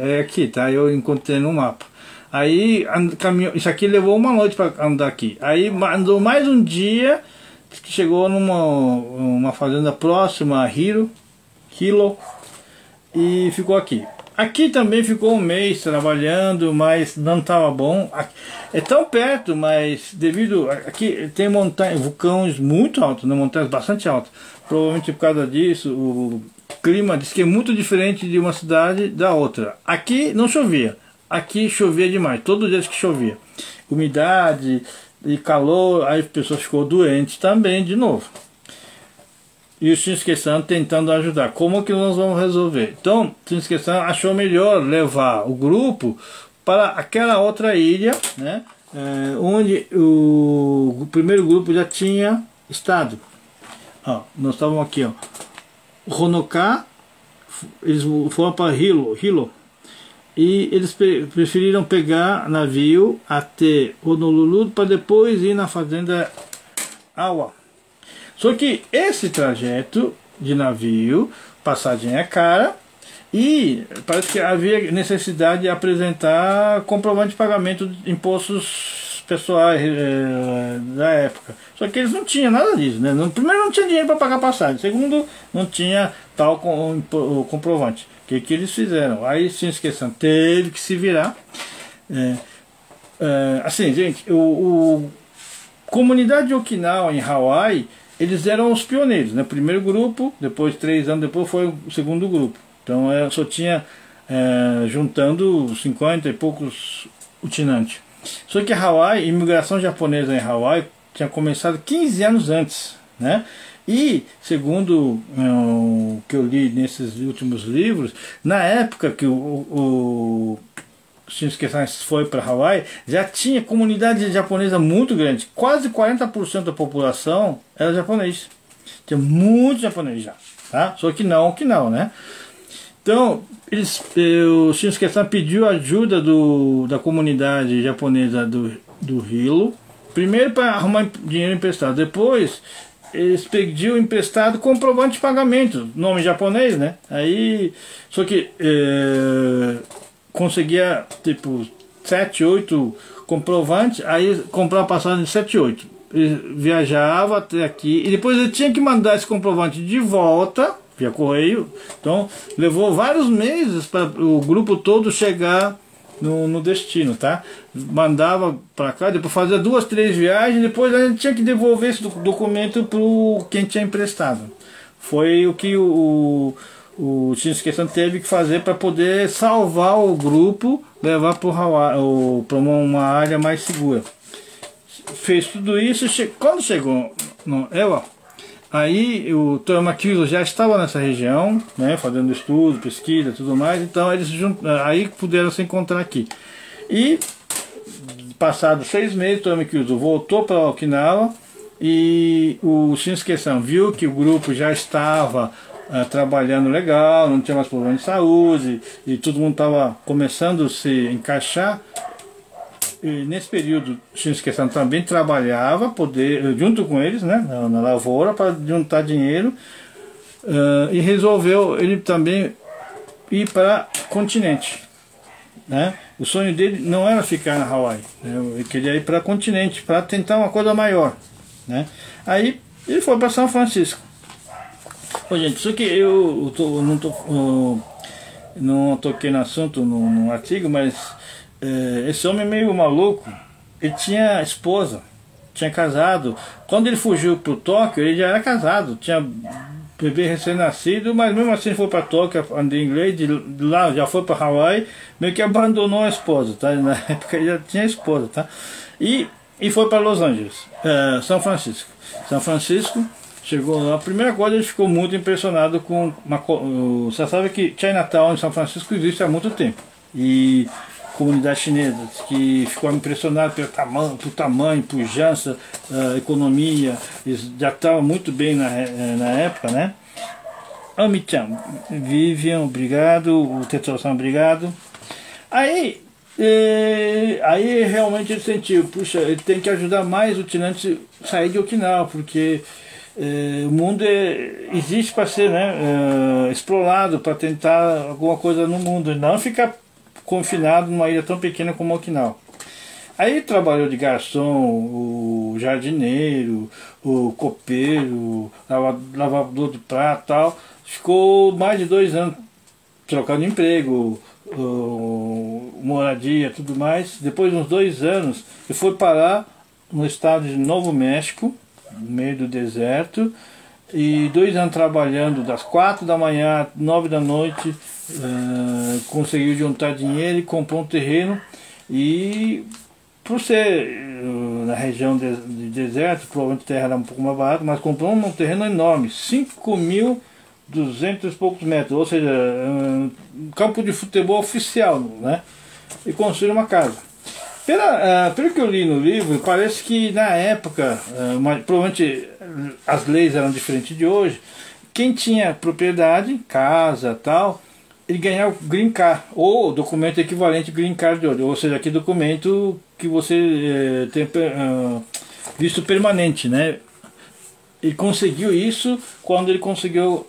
é aqui, tá? Eu encontrei no mapa. Aí isso aqui levou uma noite para andar aqui. Aí andou mais um dia, que chegou numa fazenda próxima a Hilo, e ficou aqui. Aqui também ficou um mês trabalhando, mas não estava bom. É tão perto, mas devido aqui tem montanhas, vulcões muito altos, né? Montanhas bastante altas. Provavelmente por causa disso, o clima diz que é muito diferente de uma cidade da outra. Aqui não chovia, aqui chovia demais, todo dia que chovia. Umidade e calor, aí as pessoas ficou doentes também de novo. E o Shinsuke-san tentando ajudar. Como que nós vamos resolver? Então, o Shinsuke-san achou melhor levar o grupo para aquela outra ilha, né? Onde o primeiro grupo já tinha estado. Ó, nós estávamos aqui, ó. Honoka, eles foram para Hilo. E eles preferiram pegar navio até Honolulu para depois ir na fazenda Awa. Só que esse trajeto de navio, passagem é cara, e parece que havia necessidade de apresentar comprovante de pagamento de impostos pessoais da época. Só que eles não tinham nada disso, né? Primeiro, não tinha dinheiro para pagar passagem. Segundo, não tinha tal comprovante. O que eles fizeram? Aí, sem esquecer, teve que se virar. Assim, gente, comunidade de Okinawa em Hawaii, eles eram os pioneiros, né? Primeiro grupo, depois 3 anos depois foi o segundo grupo. Então só tinha juntando 50 e poucos utinantes. Só que a imigração japonesa em Hawaii tinha começado 15 anos antes, né? E segundo o que eu li nesses últimos livros, na época que o Shinsuke-san foi para Hawaii, já tinha comunidade japonesa muito grande. Quase 40% da população era japonês. Tinha muito japonês já, tá? Só que não, né? Então, o Shinsuke-san pediu ajuda da comunidade japonesa do Hilo. Primeiro para arrumar dinheiro emprestado. Depois, eles pediram emprestado comprovante de pagamento. Nome japonês, né? Aí, só que conseguia tipo 7, 8 comprovantes, aí comprava passagem de 7, 8. Ele viajava até aqui e depois ele tinha que mandar esse comprovante de volta via correio. Então levou vários meses para o grupo todo chegar no destino, tá? Mandava para cá, depois fazia 2, 3 viagens, depois a gente tinha que devolver esse documento para quem tinha emprestado. Foi o que o Shinsuke-san teve que fazer para poder salvar o grupo, levar para uma área mais segura. Fez tudo isso, quando chegou no Ewa, aí o Toyama Kyuzo já estava nessa região, né, fazendo estudo, pesquisa e tudo mais, então eles aí puderam se encontrar aqui. E passados 6 meses, o Toyama Kyuzo voltou para Okinawa e o Shinsuke-san viu que o grupo já estava trabalhando legal, não tinha mais problema de saúde e todo mundo estava começando a se encaixar. E nesse período, Shinsuke-san também trabalhava junto com eles, né, na lavoura para juntar dinheiro, e resolveu ele também ir para o continente, né? O sonho dele não era ficar na Hawaii, né? Ele queria ir para o continente para tentar uma coisa maior, né? Aí ele foi para São Francisco. Ô, gente, só que eu não toquei no assunto no artigo, mas esse homem meio maluco, ele tinha esposa, tinha casado. Quando ele fugiu para o Tóquio, ele já era casado, tinha bebê recém-nascido, mas mesmo assim ele foi para Tóquio, aprendeu inglês, de lá já foi para Hawaii, meio que abandonou a esposa, tá? Na época ele já tinha esposa, tá? E foi para Los Angeles, São Francisco. São Francisco, chegou lá, a primeira coisa ele ficou muito impressionado com você sabe que Chinatown em São Francisco existe há muito tempo. E comunidade chinesa que ficou impressionado pelo tamanho, pujança, economia, eles já estavam muito bem na época, né? Ami-chan, Vivian, obrigado, o Tetsuo-san, obrigado. Aí E aí realmente ele sentiu, puxa, ele tem que ajudar mais o Tinante a sair de Okinawa, porque o mundo existe para ser, né, explorado, para tentar alguma coisa no mundo, e não ficar confinado numa ilha tão pequena como Okinawa. Aí ele trabalhou de garçom, o jardineiro, o copeiro, lavador de prato e tal. Ficou mais de 2 anos trocando emprego, moradia, tudo mais. Depois de uns 2 anos, ele foi parar no estado de Novo México, no meio do deserto, e 2 anos trabalhando das 4 da manhã às 9 da noite, conseguiu juntar dinheiro e comprou um terreno. E por ser na região de deserto, provavelmente a terra era um pouco mais barata, mas comprou um terreno enorme, 5.200 e poucos metros, ou seja, um campo de futebol oficial, né? E construiu uma casa. Pelo que eu li no livro, parece que na época, provavelmente as leis eram diferentes de hoje, quem tinha propriedade, casa tal, ele ganhava o Green Card, ou documento equivalente Green Card de hoje, ou seja, aquele documento que você tem visto permanente, né? Ele conseguiu isso quando ele conseguiu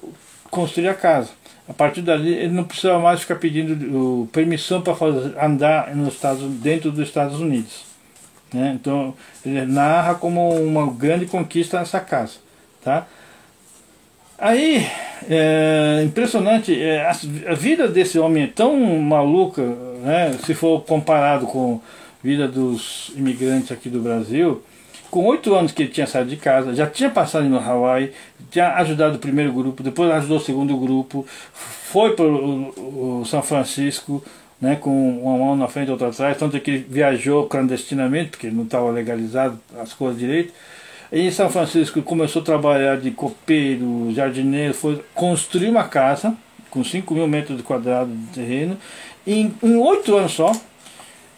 construir a casa. A partir dali ele não precisava mais ficar pedindo permissão para andar dentro dos Estados Unidos, né? Então ele narra como uma grande conquista nessa casa, tá? Aí, impressionante, a vida desse homem é tão maluca, né, se for comparado com a vida dos imigrantes aqui do Brasil. Com 8 anos que ele tinha saído de casa, já tinha passado no Hawaii, tinha ajudado o primeiro grupo, depois ajudou o segundo grupo, foi para o São Francisco, né, com uma mão na frente e outra atrás, tanto que ele viajou clandestinamente, porque ele não estava legalizado as coisas direito. Em São Francisco começou a trabalhar de copeiro, jardineiro, construir uma casa com 5.000 metros quadrados de terreno, em 8 anos só.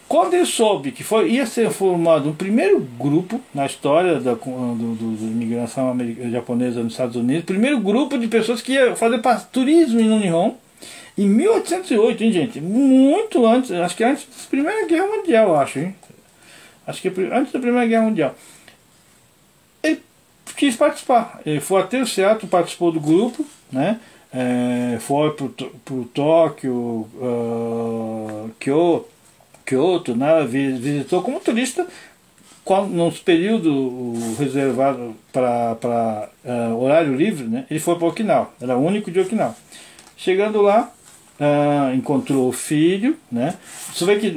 Quando ele soube que ia ser formado um primeiro grupo na história da imigração japonesa nos Estados Unidos, primeiro grupo de pessoas que ia fazer turismo no Nihon, em 1808, hein, gente? Muito antes, acho que antes da Primeira Guerra Mundial, acho, hein? Acho que antes da Primeira Guerra Mundial. Ele quis participar, ele foi até o Seattle, participou do grupo, né? Foi para o Tóquio, Kyoto, né? Visitou como turista nos períodos reservados para horário livre, né? Ele foi para Okinawa, era o único de Okinawa. Chegando lá, encontrou o filho, né? Você vê que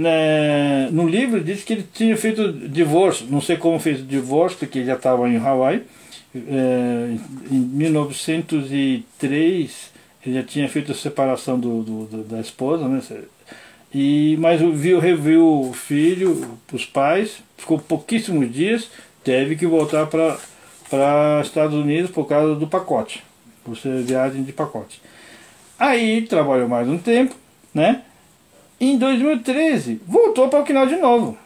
no livro diz que ele tinha feito divórcio, não sei como fez o divórcio, porque ele já estava em Hawaii. Em 1903 ele já tinha feito a separação da esposa, né? Mas reviu o filho, os pais, ficou pouquíssimos dias, teve que voltar para Estados Unidos por causa do pacote, por ser viagem de pacote. Aí trabalhou mais um tempo, né? Em 2013 voltou para Okinawa de novo,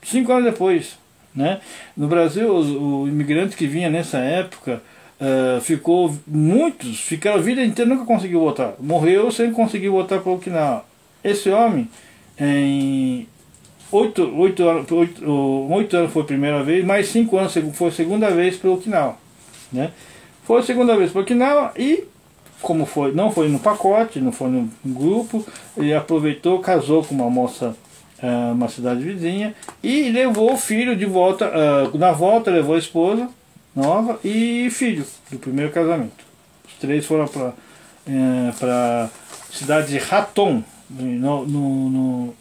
5 anos depois, né? No Brasil, o imigrante que vinha nessa época muitos ficaram a vida inteira, nunca conseguiu voltar, morreu sem conseguir voltar para Okinawa. Esse homem, em 8 anos foi a primeira vez, mais 5 anos foi a segunda vez para Okinawa, né? Foi a segunda vez para Okinawa e, como não foi no pacote, não foi no grupo, ele aproveitou, casou com uma moça, uma cidade vizinha, e levou o filho de volta. Na volta levou a esposa nova e filho do primeiro casamento. Os 3 foram para a cidade de Raton, no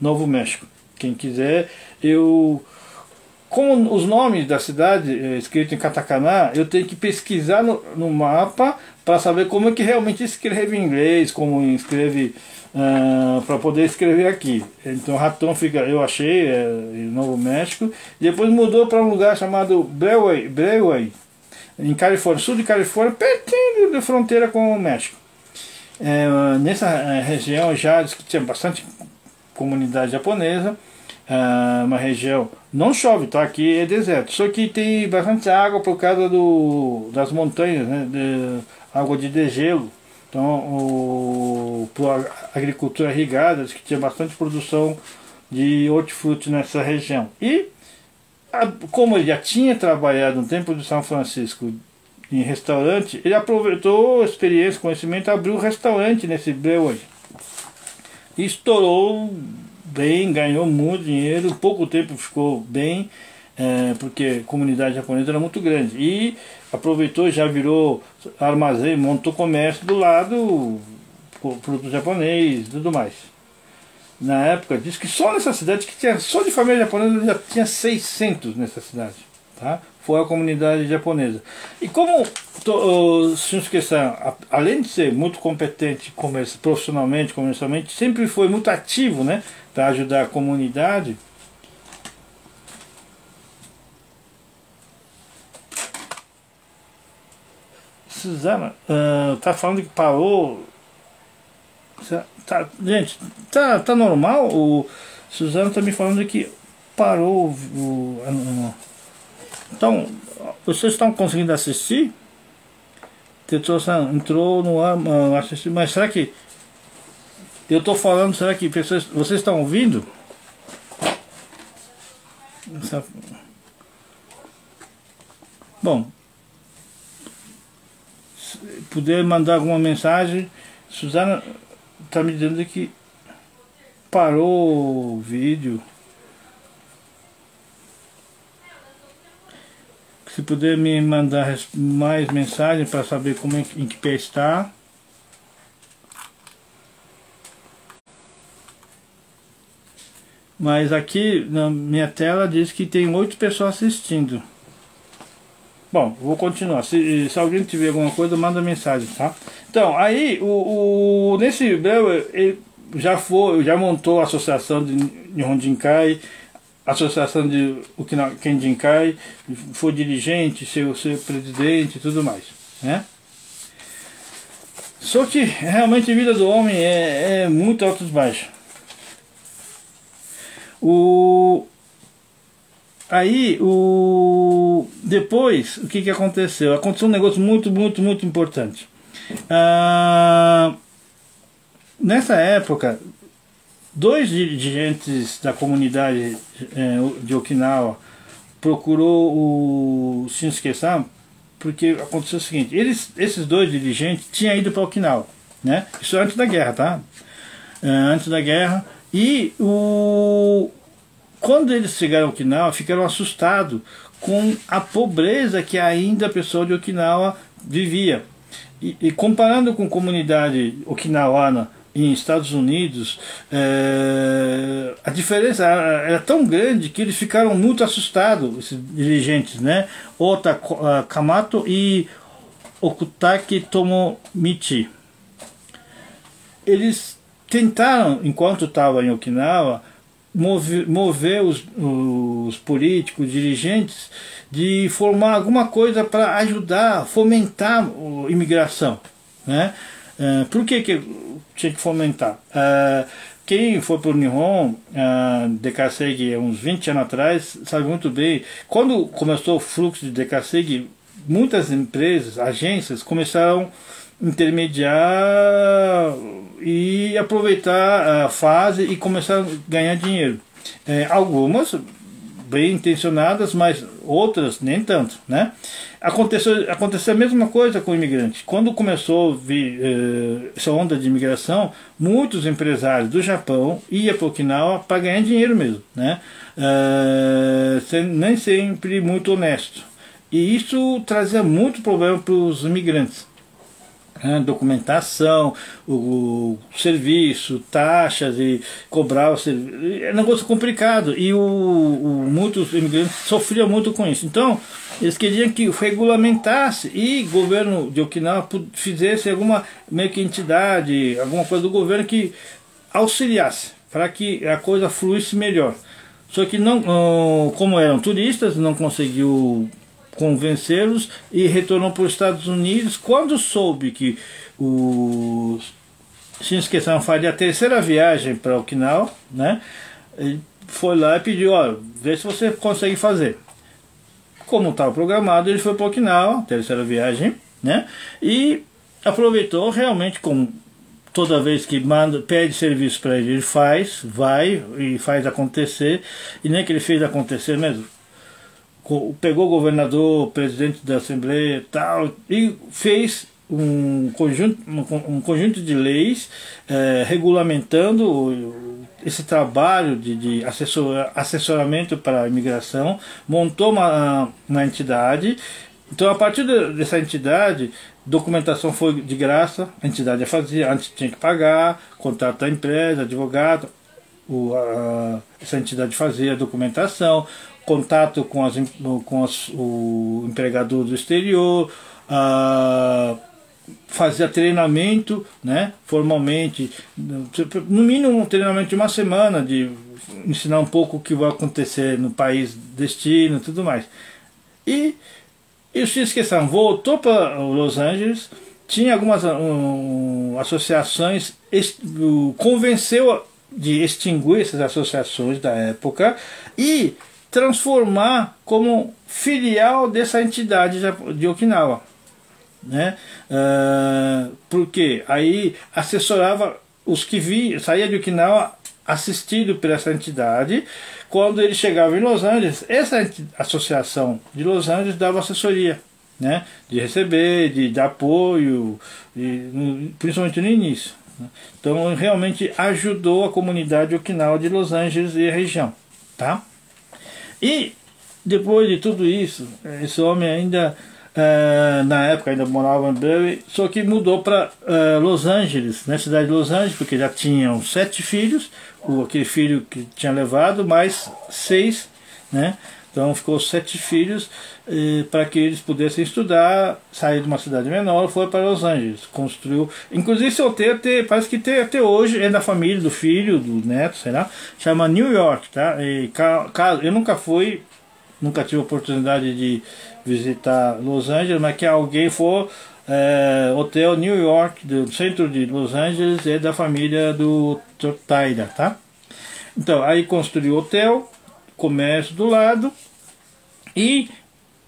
Novo México. Quem quiser, como os nomes da cidade escritos em katakana, eu tenho que pesquisar no mapa para saber como é que realmente escreve em inglês, como escreve, para poder escrever aqui. Então Raton fica, eu achei, em Novo México. Depois mudou para um lugar chamado Breway, em Califórnia, sul de Califórnia, pertinho da fronteira com o México. Nessa região já diz que tinha bastante comunidade japonesa, uma região, não chove, tá? Aqui é deserto, só que tem bastante água por causa das montanhas, né? Água de degelo, Então, para a agricultura irrigada, diz que tinha bastante produção de hortifruti nessa região. E, como ele já tinha trabalhado no Templo de São Francisco em restaurante, ele aproveitou a experiência, conhecimento, abriu um restaurante nesse breu aí. E estourou bem, ganhou muito dinheiro, em pouco tempo ficou bem, porque a comunidade japonesa era muito grande. E aproveitou, já virou armazém, montou comércio do lado, produto japonês e tudo mais. Na época, diz que só nessa cidade, que tinha, só de família japonesa, já tinha 600 nessa cidade. Tá? Foi a comunidade japonesa. E como o Shinsuke-san, além de ser muito competente profissionalmente, comercialmente, sempre foi muito ativo, né, para ajudar a comunidade. Suzana tá falando que parou. Gente, tá normal? O Suzana tá me falando que parou Então, vocês estão conseguindo assistir? Tetsuo-san entrou no ar, assistir, mas será que eu estou falando, será que vocês estão ouvindo? Bom, se puder mandar alguma mensagem. Suzana está me dizendo que parou o vídeo. Se puder me mandar mais mensagens para saber como em que pé está. Mas aqui na minha tela diz que tem 8 pessoas assistindo. Bom, vou continuar. Se alguém tiver alguma coisa, manda mensagem, tá? Então, aí nesse ele já montou a associação de Nihon Jinkai, associação de Okinawa Kenjinkai, foi dirigente, seu presidente e tudo mais, né? Só que realmente a vida do homem é muito altos e baixos. Depois, o que aconteceu? Aconteceu um negócio muito importante. Nessa época, 2 dirigentes da comunidade de Okinawa procurou o Shinsuke-san, porque aconteceu o seguinte: esses 2 dirigentes tinham ido para Okinawa, né? Isso antes da guerra, tá? Antes da guerra. E quando eles chegaram a Okinawa, ficaram assustados com a pobreza que ainda a pessoa de Okinawa vivia. E comparando com a comunidade okinawana em Estados Unidos, a diferença era tão grande que eles ficaram muito assustados, esses dirigentes, né? Ota Kamato e Okutake Tomomichi. Eles tentaram, enquanto estavam em Okinawa, mover os políticos, dirigentes, de formar alguma coisa para ajudar, fomentar a imigração, né? Por que tinha que fomentar? Quem foi para o Nihon, Dekasegi, uns 20 anos atrás, sabe muito bem, quando começou o fluxo de Dekasegi, muitas empresas, agências, começaram a intermediar e aproveitar a fase e começaram a ganhar dinheiro. Algumas bem intencionadas, mas outras nem tanto, né? Aconteceu a mesma coisa com o imigrante. Quando começou a vir essa onda de imigração, muitos empresários do Japão iam para Okinawa para ganhar dinheiro mesmo, né? Nem sempre muito honesto. E isso trazia muito problema para os imigrantes. Documentação, o serviço, taxas e cobrar o serviço, é um negócio complicado e muitos imigrantes sofriam muito com isso. Então eles queriam que regulamentasse e o governo de Okinawa fizesse alguma meio que entidade, alguma coisa do governo que auxiliasse para que a coisa fluísse melhor. Só que não, como eram turistas, não conseguiu convencê-los e retornou para os Estados Unidos. Quando soube que o Shinsuke-san faria a 3ª viagem para Okinawa, né, ele foi lá e pediu: ó, vê se você consegue fazer. Como estava programado, ele foi para Okinawa, 3ª viagem, né, e aproveitou realmente, com toda vez que pede serviço para ele, ele vai e faz acontecer, e nem que ele fez acontecer mesmo. Pegou o governador, o presidente da Assembleia e tal, e fez um conjunto de leis regulamentando esse trabalho de assessoramento para a imigração, montou uma entidade. Então, a partir dessa entidade, documentação foi de graça, a entidade já fazia, antes tinha que pagar, contratar a empresa, advogado, essa entidade fazia a documentação, contato com o empregador do exterior, fazia treinamento, né, formalmente, no mínimo um treinamento de uma semana, de ensinar um pouco o que vai acontecer no país destino e tudo mais. E o Shinsuke-san voltou para Los Angeles, tinha algumas associações, convenceu de extinguir essas associações da época e transformar como filial dessa entidade de Okinawa, né? Porque aí assessorava os que saía de Okinawa assistido por essa entidade. Quando ele chegava em Los Angeles, essa associação de Los Angeles dava assessoria, né? De receber, de dar apoio, principalmente no início, né? Então realmente ajudou a comunidade Okinawa de Los Angeles e a região, tá? E depois de tudo isso, esse homem ainda, na época ainda morava em Berkeley, só que mudou para Los Angeles, na cidade de Los Angeles, porque já tinham 7 filhos, aquele filho que tinha levado, mais 6, né? Então ficou 7 filhos, para que eles pudessem estudar, sair de uma cidade menor, foi para Los Angeles, construiu, inclusive esse hotel parece que tem até hoje, é da família, do filho, do neto, sei lá, chama New York, tá? E, eu nunca tive a oportunidade de visitar Los Angeles, mas que alguém for, Hotel New York, do centro de Los Angeles, é da família do Taira, tá? Então, aí construiu o hotel, comércio do lado, e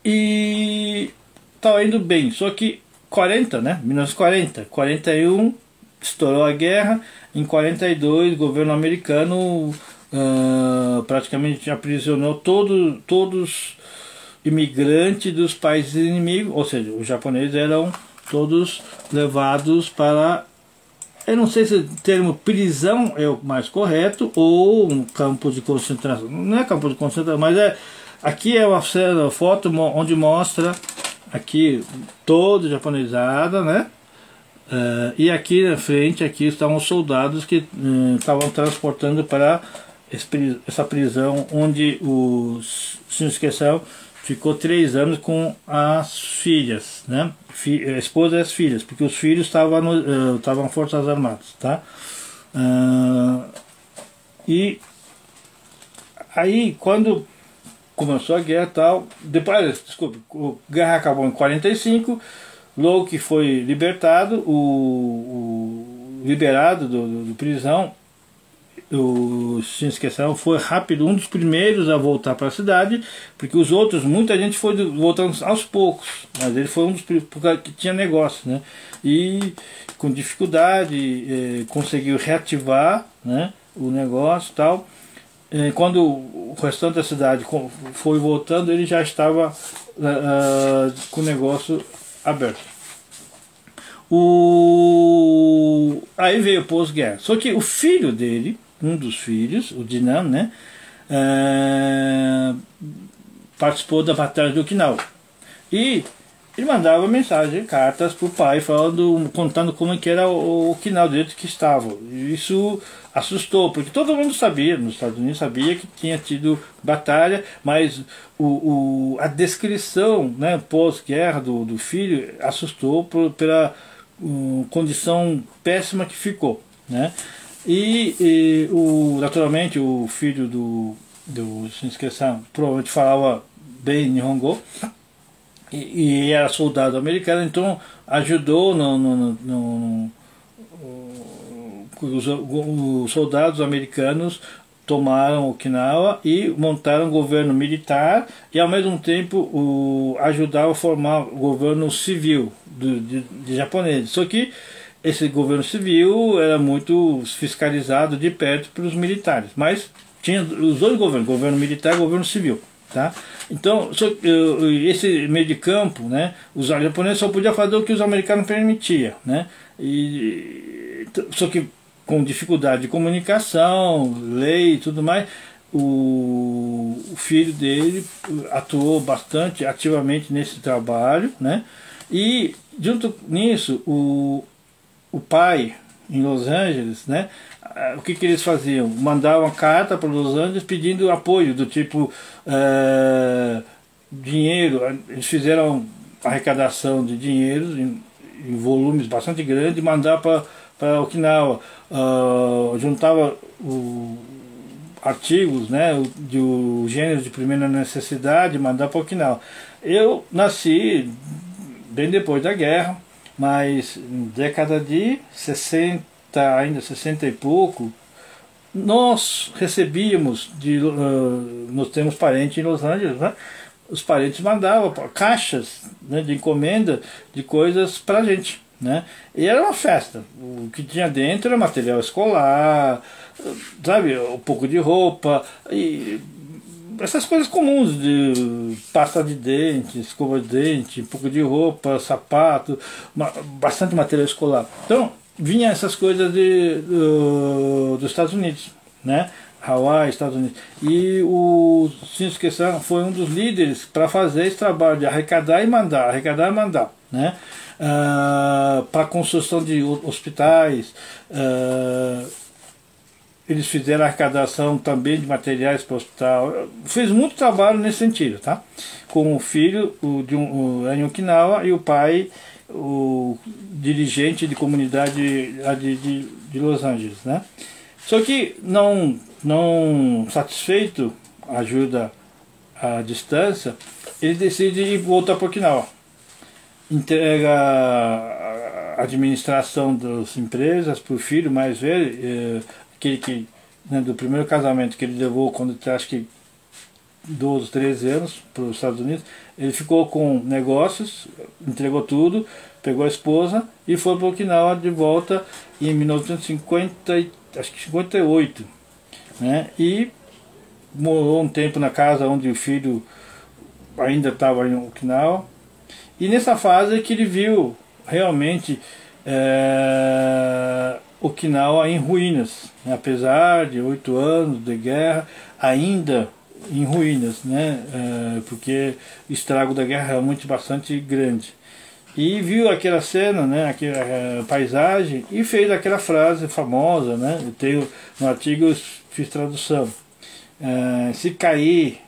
estava indo bem, só que 40, né? 1940, 41 estourou a guerra, em 42 o governo americano praticamente aprisionou todos imigrantes dos países inimigos, ou seja, os japoneses eram todos levados para, eu não sei se o termo prisão é o mais correto, ou um campo de concentração. Não é campo de concentração, mas aqui é uma foto onde mostra aqui todo japonesada, né? E aqui na frente aqui estão os soldados que estavam transportando para essa prisão, onde o Shinsuke-san ficou 3 anos com as filhas, né? A esposa e as filhas, porque os filhos estavam Forças Armadas, tá? E aí quando começou a guerra e tal, depois, desculpe, a guerra acabou em 45, logo que foi libertado, liberado do prisão, o Shinsuke-san foi rápido, um dos primeiros a voltar para a cidade, porque os outros, muita gente foi voltando aos poucos, mas ele foi um dos primeiros, porque tinha negócio, né? E com dificuldade conseguiu reativar, né, o negócio e tal. Quando o restante da cidade foi voltando, ele já estava com o negócio aberto. Aí veio o pós-guerra. Só que o filho dele, um dos filhos, o Dinan, né, participou da Batalha de Okinawa. E ele mandava mensagem, cartas para o pai, contando como que era o Okinawa, do jeito que estava. E isso assustou, porque todo mundo sabia, nos Estados Unidos sabia que tinha tido batalha, mas a descrição, né, pós-guerra do filho assustou pela condição péssima que ficou, né? Naturalmente o filho do Shinsuke-san provavelmente falava bem Nihongo e era soldado americano, então ajudou os soldados americanos tomaram Okinawa e montaram um governo militar e ao mesmo tempo ajudaram a formar o governo civil de japoneses. Só que esse governo civil era muito fiscalizado de perto pelos militares, mas tinha os dois governos, governo militar e governo civil. Tá? Então, esse meio de campo, né, os japoneses só podiam fazer o que os americanos permitiam, né? Só que com dificuldade de comunicação, lei e tudo mais, o filho dele atuou bastante ativamente nesse trabalho, né? E junto nisso, o pai em Los Angeles, né? O que eles faziam? Mandavam uma carta para Los Angeles pedindo apoio, do tipo dinheiro. Eles fizeram arrecadação de dinheiro em volumes bastante grandes e mandaram para Okinawa. Juntava artigos, né, de gêneros de primeira necessidade e mandava para Okinawa. Eu nasci bem depois da guerra, mas década de 60, ainda 60 e pouco, nós recebíamos, nós temos parentes em Los Angeles, né? Os parentes mandavam caixas, né, de encomenda de coisas pra gente, né? E era uma festa. O que tinha dentro era material escolar, sabe, um pouco de roupa e essas coisas comuns, de pasta de dente, escova de dente, um pouco de roupa, sapato, bastante material escolar. Então vinha essas coisas dos Estados Unidos, né? Hawaii, Estados Unidos. E o Shinsuke-san foi um dos líderes para fazer esse trabalho de arrecadar e mandar, né? Para a construção de hospitais. Eles fizeram arrecadação também de materiais para o hospital. Fez muito trabalho nesse sentido, tá? Com o filho em Okinawa e o pai, o dirigente de comunidade de Los Angeles, né? Só que não satisfeito, ajuda à distância, ele decide ir voltar para Okinawa. Entrega a administração das empresas para o filho mais velho, aquele que, né, do primeiro casamento que ele levou quando tinha, acho que 12, 13 anos para os Estados Unidos. Ele ficou com negócios, entregou tudo, pegou a esposa e foi para Okinawa de volta em 1950, acho que 58, né? E morou um tempo na casa onde o filho ainda estava em Okinawa. E nessa fase é que ele viu realmente Okinawa em ruínas, né? Apesar de 8 anos de guerra, ainda em ruínas, né? Porque o estrago da guerra é realmente bastante grande. E viu aquela cena, né? Aquela paisagem, e fez aquela frase famosa, né? Eu tenho no artigo, eu fiz tradução: se cair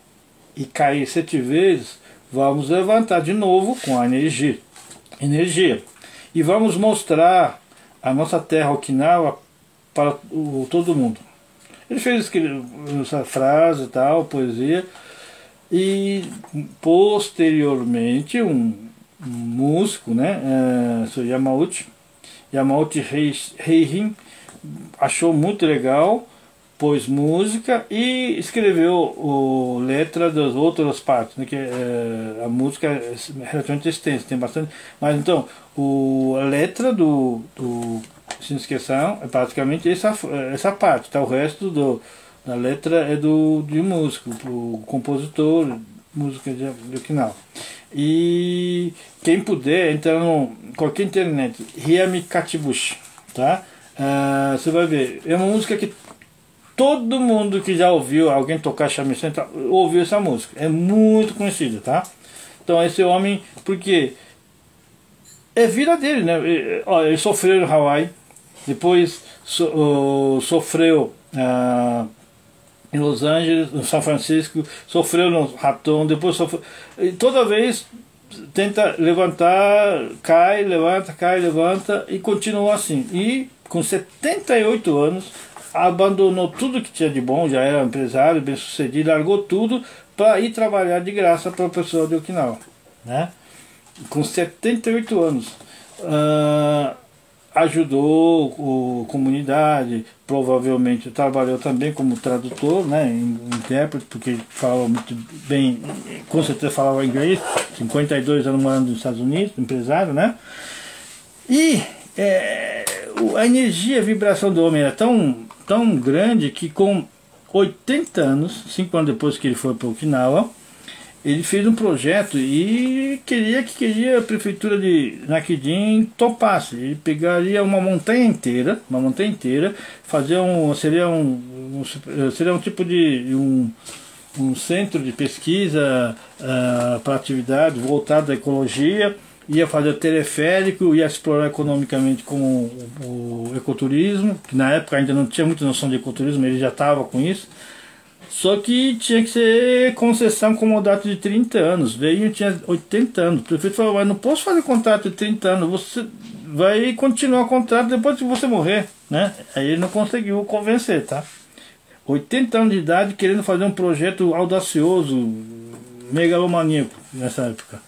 e cair 7 vezes, vamos levantar de novo com a energia. E vamos mostrar a nossa terra Okinawa para todo mundo. Ele fez essa frase e tal, poesia, e posteriormente um músico, né, Yamauchi Heihin, achou muito legal, pôs música e escreveu letra das outras partes, né, que a música é relativamente extensa, tem bastante, mas então a letra do Shinsuke-san é praticamente essa parte, tá? O resto da letra é de músico, o compositor, música de Okinawa. E quem puder entrar no qualquer internet, Hiyami Kachibushi, tá? Você vai ver, é uma música que todo mundo que já ouviu alguém tocar shamisen ouviu essa música, é muito conhecida, tá? Então esse homem, porque é vida dele, né? Ele sofreu no Hawaii, depois sofreu em Los Angeles, no São Francisco, sofreu no Raton, depois sofreu, e toda vez tenta levantar, cai, levanta e continua assim. E com 78 anos abandonou tudo que tinha de bom, já era empresário, bem sucedido, largou tudo para ir trabalhar de graça para o pessoal de Okinawa, né? Com 78 anos. ajudou a comunidade, provavelmente trabalhou também como tradutor, né, intérprete, porque falava muito bem, com certeza falava inglês, 52 anos morando nos Estados Unidos, empresário, né? E a energia, a vibração do homem era tão grande que com 80 anos, 5 anos depois que ele foi para Okinawa, ele fez um projeto e queria a prefeitura de Nakajin topasse. Ele pegaria uma montanha inteira, seria um tipo de um centro de pesquisa para atividade voltada à ecologia, ia fazer teleférico, ia explorar economicamente com o ecoturismo, que na época ainda não tinha muita noção de ecoturismo, ele já estava com isso. Só que tinha que ser concessão com mandato de 30 anos. Veio, tinha 80 anos. O prefeito falou, mas não posso fazer contrato de 30 anos, você vai continuar o contrato depois que você morrer, né? Aí ele não conseguiu convencer, tá? 80 anos de idade querendo fazer um projeto audacioso, megalomaníaco nessa época.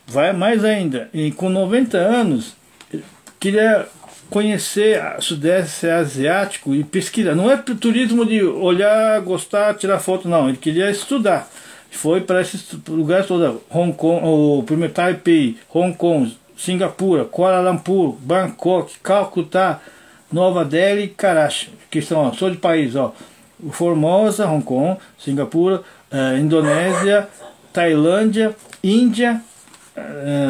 Vai mais ainda, e com 90 anos, queria conhecer o Sudeste Asiático e pesquisar. Não é turismo de olhar, gostar, tirar foto, não. Ele queria estudar. Foi para esses lugares todos: Hong Kong, o primeiro Taipei, Hong Kong, Singapura, Kuala Lumpur, Bangkok, Calcutá, Nova Delhi e Karachi, que são só de país, ó. Formosa, Hong Kong, Singapura, Indonésia, Tailândia, Índia,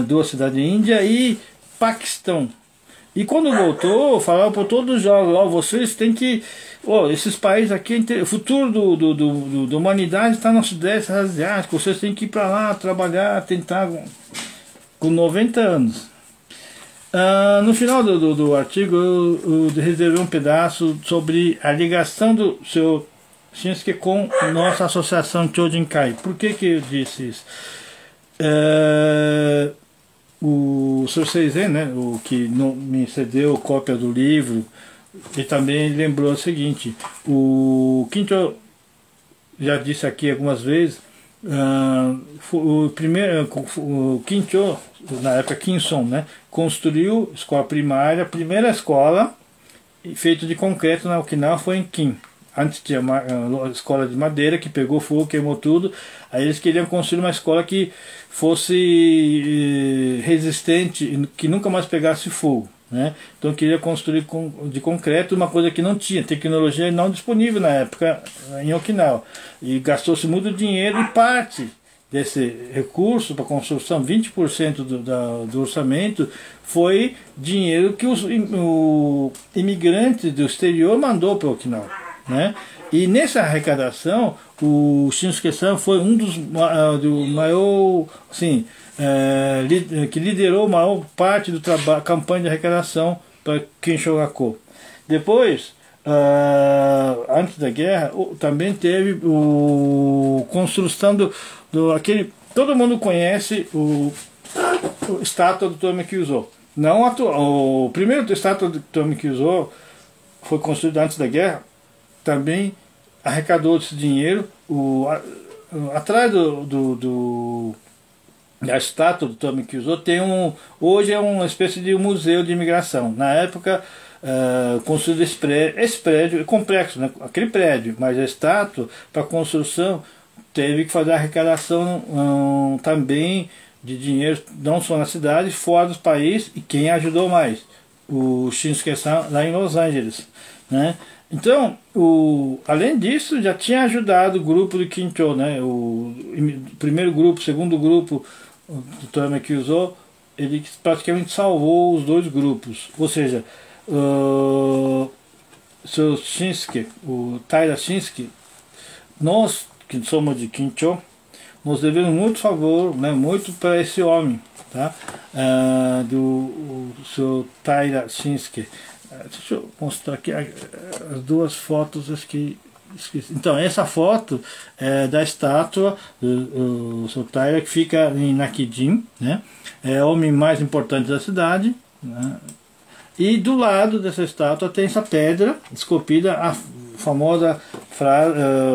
duas cidades de Índia, e Paquistão. E quando voltou, falava para todos os jovens, ó, vocês têm que, ó, esses países aqui, o futuro da humanidade está no Sudeste Asiático, vocês têm que ir para lá, trabalhar, tentar, com 90 anos. No final do artigo, eu reservei um pedaço sobre a ligação do seu Shinsuke com nossa associação Chojinkai. Por que eu disse isso? O Sr. Seizen, né, o que me cedeu cópia do livro, ele também lembrou o seguinte: o Kincho, já disse aqui algumas vezes, o Kincho, na época Kinson, né, construiu escola primária, a primeira escola feita de concreto na Okinawa foi em Kin. Antes tinha uma escola de madeira que pegou fogo, queimou tudo. Aí eles queriam construir uma escola que fosse resistente, que nunca mais pegasse fogo, né? Então queria construir de concreto, uma coisa que não tinha, tecnologia não disponível na época em Okinawa. E gastou-se muito dinheiro, e parte desse recurso para construção, 20% do orçamento, foi dinheiro que o imigrante do exterior mandou para Okinawa, né? E nessa arrecadação, o Shinsuke-san foi um dos do maior, assim, que liderou a maior parte do trabalho, campanha de arrecadação para Kinshogaku. Depois, antes da guerra, também teve a construção aquele, todo mundo conhece o estátua do Tomi Kyuzo. Não o primeiro estátua do Tomi Kyuzo foi construído antes da guerra. Também arrecadou esse dinheiro. Atrás da estátua do Tomi Kyuzo tem hoje é uma espécie de museu de imigração. Na época, construído esse prédio é complexo, né? Aquele prédio, mas a estátua, para construção, teve que fazer arrecadação também de dinheiro, não só na cidade, fora do país. E quem ajudou mais? O Shinsuke-san, lá em Los Angeles, né? Então, além disso, já tinha ajudado o grupo do Kincho, né? O primeiro grupo, o segundo grupo do Tomi Kyuzo, ele praticamente salvou os dois grupos. Ou seja, o seu Shinsuke, o Taira Shinsuke, nós que somos de Kincho, nós devemos muito favor, né, muito para esse homem, tá? Do seu Taira Shinsuke. Deixa eu mostrar aqui as duas fotos, acho que esqueci. Então, essa foto é da estátua do seu Taira, que fica em Nakajin, né? É o homem mais importante da cidade, né? E do lado dessa estátua tem essa pedra esculpida, a famosa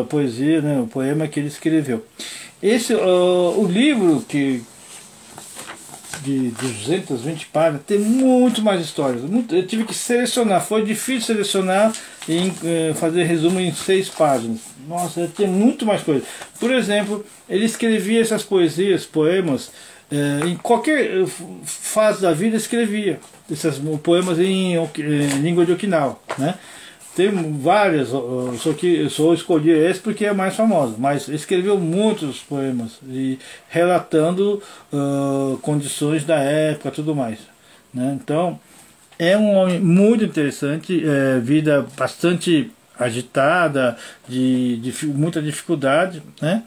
poesia, né, o poema que ele escreveu. O livro que de 220 páginas, tem muito mais histórias. Eu tive que selecionar, foi difícil selecionar e fazer resumo em 6 páginas. Nossa, tem muito mais coisa. Por exemplo, ele escrevia essas poesias, poemas, em qualquer fase da vida escrevia esses poemas em língua de Okinawa, né? Tem várias, só escolhi esse porque é mais famoso, mas escreveu muitos poemas e relatando condições da época e tudo mais, né? Então é um homem muito interessante, vida bastante agitada, de muita dificuldade, né?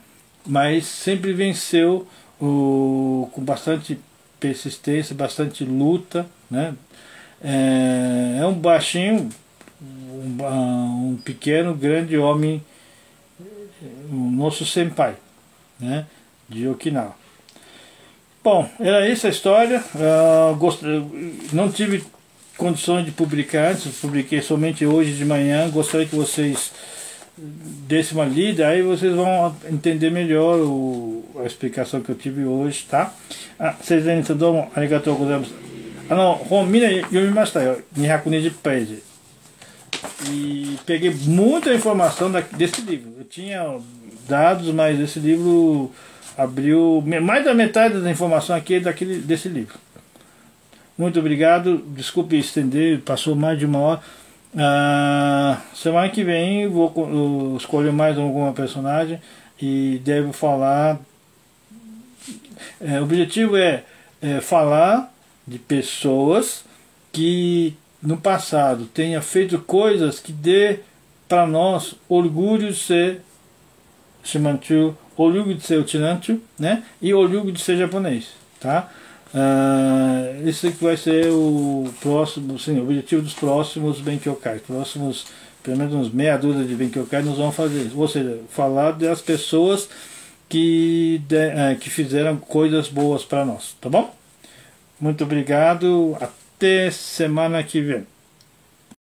Mas sempre venceu com bastante persistência, bastante luta, né? É um baixinho, um pequeno, grande homem, o nosso senpai, né, de Okinawa. Bom, era essa a história. Não tive condições de publicar antes, publiquei somente hoje de manhã. Gostaria que vocês dessem uma lida, aí vocês vão entender melhor a explicação que eu tive hoje, tá? Seizeni-san, domo arigatou gozaimasu. Mina yomimashita yo, 220 pages. E peguei muita informação desse livro. Eu tinha dados, mas esse livro abriu mais da metade da informação aqui desse livro. Muito obrigado. Desculpe estender, passou mais de 1 hora. Semana que vem vou escolher mais alguma personagem e devo falar. O objetivo é falar de pessoas que no passado tenha feito coisas que dê para nós orgulho de ser Shimanchu, orgulho de ser Uchinanchu, né? E orgulho de ser japonês, tá? Esse aqui vai ser o próximo, sim, o objetivo dos próximos Benkyokais. Próximos, pelo menos uns meia dúzia de Benkyokais nós vamos fazer isso. Ou seja, falar das pessoas que fizeram coisas boas para nós, tá bom? Muito obrigado. Até semana que vem.